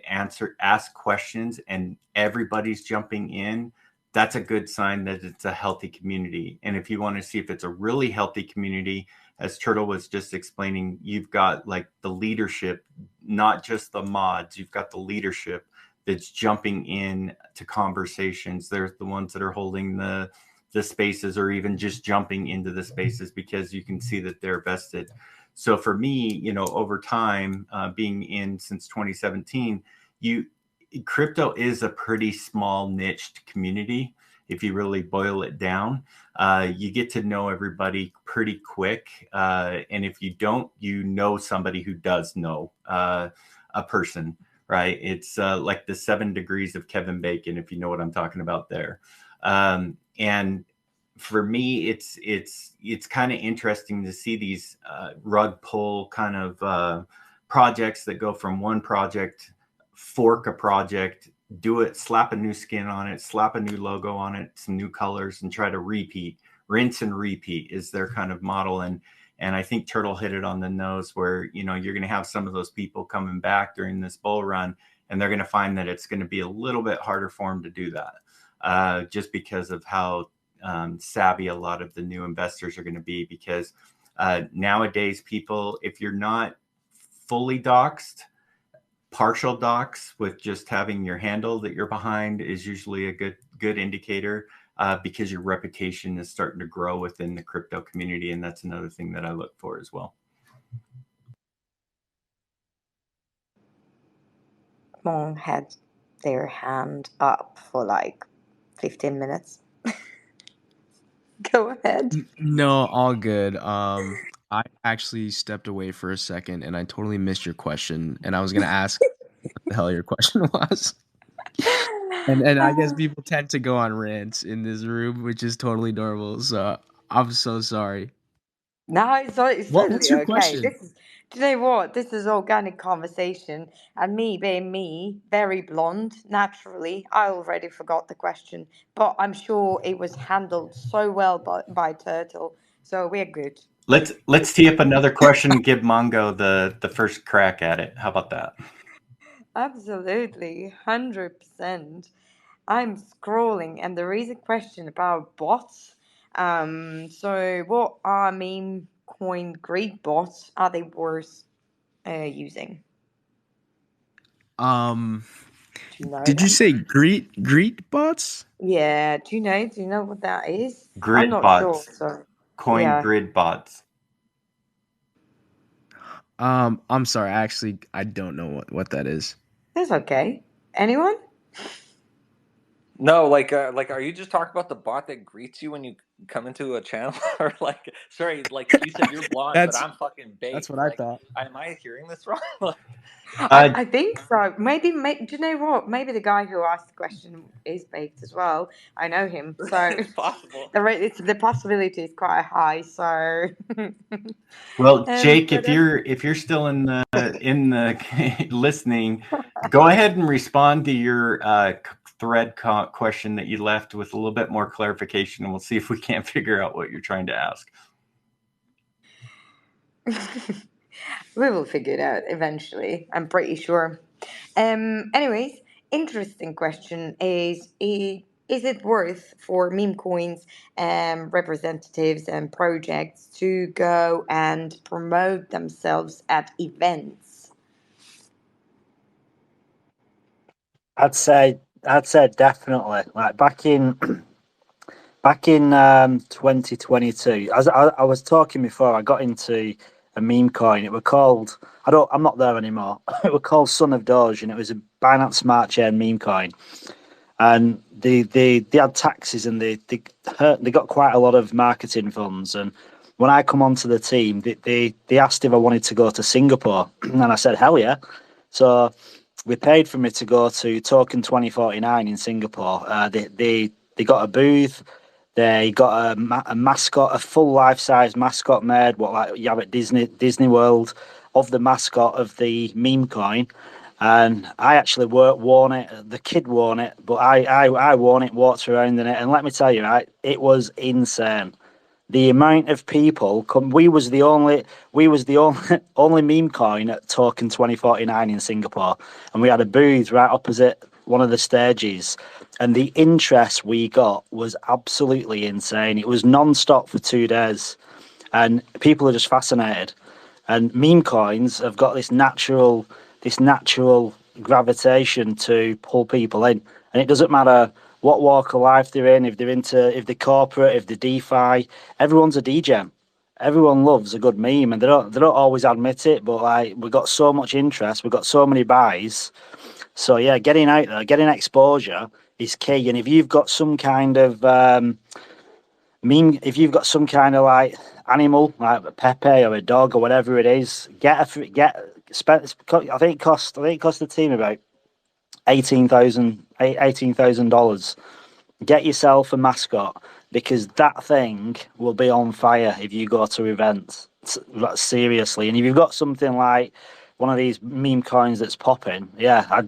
Speaker 2: ask questions and everybody's jumping in, that's a good sign that it's a healthy community. And if you want to see if it's a really healthy community, as Turtle was just explaining, you've got like the leadership, not just the mods, you've got the leadership that's jumping in to conversations. There's the ones that are holding the spaces, or even just jumping into the spaces because you can see that they're vested. So for me, over time, being in since 2017, crypto is a pretty small niched community. If you really boil it down, you get to know everybody pretty quick. And if you don't, somebody who does know a person, right? It's like the 7 degrees of Kevin Bacon, if you know what I'm talking about there. And for me, it's kind of interesting to see these rug pull kind of projects that go from one project, fork a project, do it, slap a new skin on it, slap a new logo on it, some new colors, and try to rinse and repeat is their kind of model. And I think Turtle hit it on the nose, where you're going to have some of those people coming back during this bull run, and they're going to find that it's going to be a little bit harder for them to do that, just because of how savvy a lot of the new investors are going to be. Because nowadays, people, if you're not fully doxed, partial docs with just having your handle that you're behind is usually a good indicator, because your reputation is starting to grow within the crypto community. And that's another thing that I look for as well.
Speaker 8: Monk had their hand up for like 15 minutes. Go ahead.
Speaker 5: No, all good. I actually stepped away for a second and I totally missed your question. And I was gonna ask what the hell your question was. And I guess people tend to go on rants in this room, which is totally normal. So I'm so sorry.
Speaker 8: No, it's
Speaker 5: What? What's
Speaker 8: totally
Speaker 5: your
Speaker 8: okay.
Speaker 5: question?
Speaker 8: Do you know what? This is organic conversation, and me being me, very blonde, naturally, I already forgot the question, but I'm sure it was handled so well by Turtle, so we're good.
Speaker 2: Let's tee up another question and give Mongo the first crack at it. How about that?
Speaker 8: Absolutely, 100%. I'm scrolling, and there is a question about bots. So what are meme coin greed bots are they worth using?
Speaker 5: Um,
Speaker 8: Do you know
Speaker 5: did you
Speaker 8: them?
Speaker 5: say greet bots?
Speaker 8: Yeah, do you know? Do you know what that is? I'm
Speaker 2: Grid
Speaker 8: not sure.
Speaker 2: bots,
Speaker 8: So
Speaker 2: coin
Speaker 8: yeah,
Speaker 2: grid bots.
Speaker 5: I'm sorry. Actually, I don't know what that is.
Speaker 8: that's okay. Anyone?
Speaker 4: No, are you just talking about the bot that greets you when you come into a channel, or like, sorry, like you said, you're blonde, but
Speaker 5: That's
Speaker 4: I'm fucking
Speaker 5: that's
Speaker 4: baked.
Speaker 5: what I
Speaker 4: Like,
Speaker 5: thought.
Speaker 4: am I hearing this wrong? Like,
Speaker 2: Uh,
Speaker 8: I think so. Maybe, do you know what? Maybe the guy who asked the question is baked as well. I know him, so
Speaker 4: it's possible.
Speaker 8: the possibility is quite high. So,
Speaker 2: well, Jake,
Speaker 8: but
Speaker 2: if you're still in the listening, go ahead and respond to your thread question that you left with a little bit more clarification, and we'll see if we can't figure out what you're trying to ask.
Speaker 8: we will figure it out eventually. I'm pretty sure. Anyways, interesting question is it worth for meme coins representatives and projects to go and promote themselves at events?
Speaker 7: I'd say definitely. Like back in 2022, as I was talking before, I got into a meme coin. It were called I'm not there anymore. It were called Son of Doge, and it was a Binance Smart Chain meme coin. And they had taxes, and they got quite a lot of marketing funds. And when I come onto the team, they asked if I wanted to go to Singapore, and I said hell yeah. So we paid for me to go to Token 2049 in Singapore. They got a booth. They got a mascot, a full life size mascot made, what like you have at Disney World, of the mascot of the meme coin. And I actually worn it. The kid worn it, but I worn it, walked around in it, and let me tell you, right, it was insane. The amount of people come. We was the only only meme coin at Token 2049 in Singapore, and we had a booth right opposite one of the stages, and the interest we got was absolutely insane. It was non-stop for 2 days, and people are just fascinated. And meme coins have got this natural gravitation to pull people in, and it doesn't matter what walk of life they're in, if they're corporate, if they're DeFi, everyone's a DJ. Everyone loves a good meme, and they don't always admit it, but like we got so much interest, we got so many buys. So yeah, getting out there, getting exposure is key. And if you've got some kind of if you've got some kind of like animal, like a Pepe or a dog or whatever it is, spend. I think it cost the team about $18,000. Get yourself a mascot, because that thing will be on fire if you go to events. Seriously, and if you've got something like one of these meme coins that's popping, yeah, I'd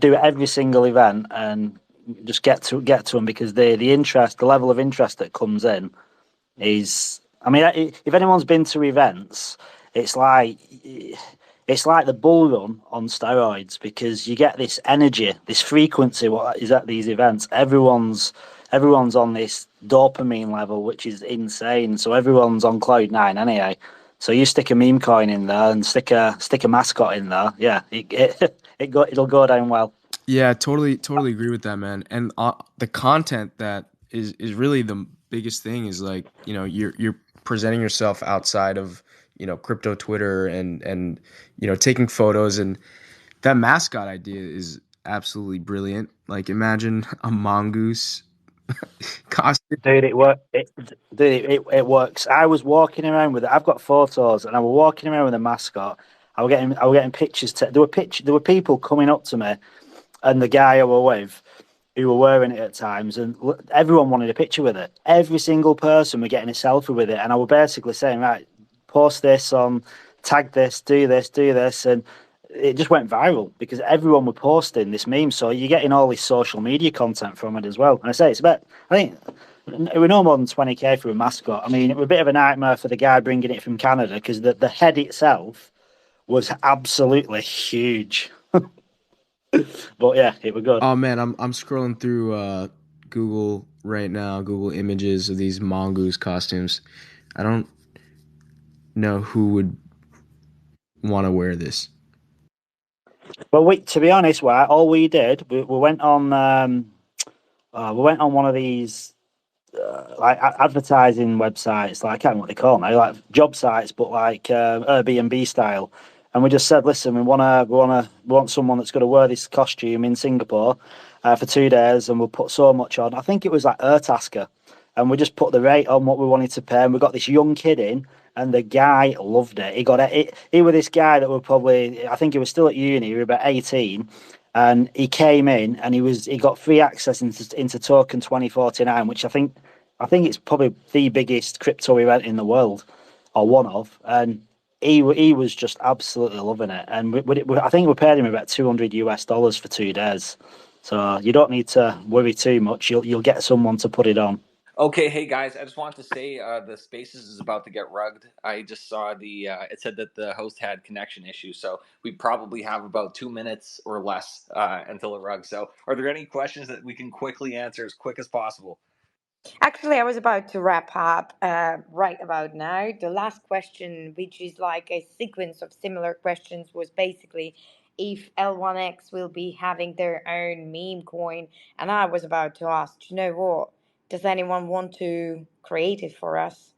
Speaker 7: do every single event and just get to them, because the level of interest that comes in is. I mean, if anyone's been to events, it's like it's like the bull run on steroids, because you get this energy, this frequency. What is at these events? Everyone's on this dopamine level, which is insane. So everyone's on cloud nine anyway. So you stick a meme coin in there and stick a mascot in there. Yeah, it'll go down well.
Speaker 5: Yeah, totally agree with that, man. And the content that is really the biggest thing is like, you're presenting yourself outside of, crypto Twitter and taking photos, and that mascot idea is absolutely brilliant. Like imagine a mongoose costume.
Speaker 7: Dude, it works. I was walking around with it. I've got photos, and I was walking around with a mascot. I were getting pictures. There were people coming up to me, and the guy I were with, who were wearing it at times, and everyone wanted a picture with it. Every single person were getting a selfie with it, and I was basically saying, right, post this on, tag this, do this, and it just went viral because everyone were posting this meme. So you're getting all this social media content from it as well. And I say it's about, I think it was no more than 20K for a mascot. I mean, it was a bit of a nightmare for the guy bringing it from Canada because the head itself was absolutely huge. But yeah, it was good.
Speaker 5: Oh man, I'm scrolling through Google right now, Google Images of these mongoose costumes. I don't know who would want to wear this.
Speaker 7: Well, to be honest, right, all we did, we went on one of these like advertising websites, like I can't remember what they call them, like job sites, but like Airbnb style. And we just said, listen, we want someone that's going to wear this costume in Singapore for 2 days, and we'll put so much on. I think it was like Tasker, and we just put the rate on what we wanted to pay, and we got this young kid in, and the guy loved it. He got it. He was this guy that were probably, I think he was still at uni, he was about 18, and he came in and he got free access into Token 2049, which I think it's probably the biggest crypto event in the world, or one of, and he was just absolutely loving it. And I think we paid him about $200 for 2 days, so you don't need to worry too much. You'll get someone to put it on.
Speaker 4: Okay, hey guys, I just want to say the Spaces is about to get rugged. I just saw it said that the host had connection issues, so we probably have about 2 minutes or less until it rugs. So, are there any questions that we can quickly answer as quick as possible?
Speaker 8: Actually, I was about to wrap up right about now. The last question, which is like a sequence of similar questions, was basically if L1X will be having their own meme coin. And I was about to ask, do you know what? Does anyone want to create it for us?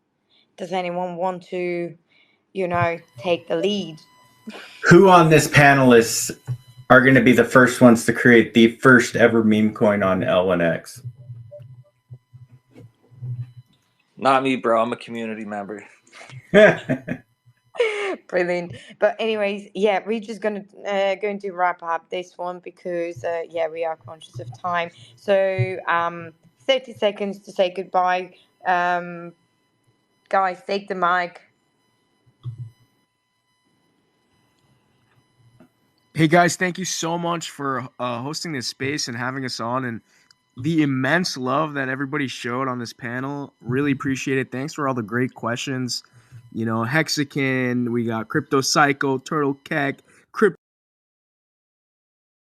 Speaker 8: Does anyone want to, take the lead?
Speaker 2: Who on this panelist are going to be the first ones to create the first ever meme coin on L1X?
Speaker 4: Not me, bro. I'm a community member.
Speaker 8: Brilliant. But anyways, yeah, we're just going to wrap up this one because we are conscious of time. So 30 seconds to say goodbye. Guys, take the mic.
Speaker 5: Hey guys, thank you so much for hosting this space and having us on, and the immense love that everybody showed on this panel. Really appreciate it. Thanks for all the great questions. Hexakin, we got Crypto Psycho, Turtle Keck, Crypto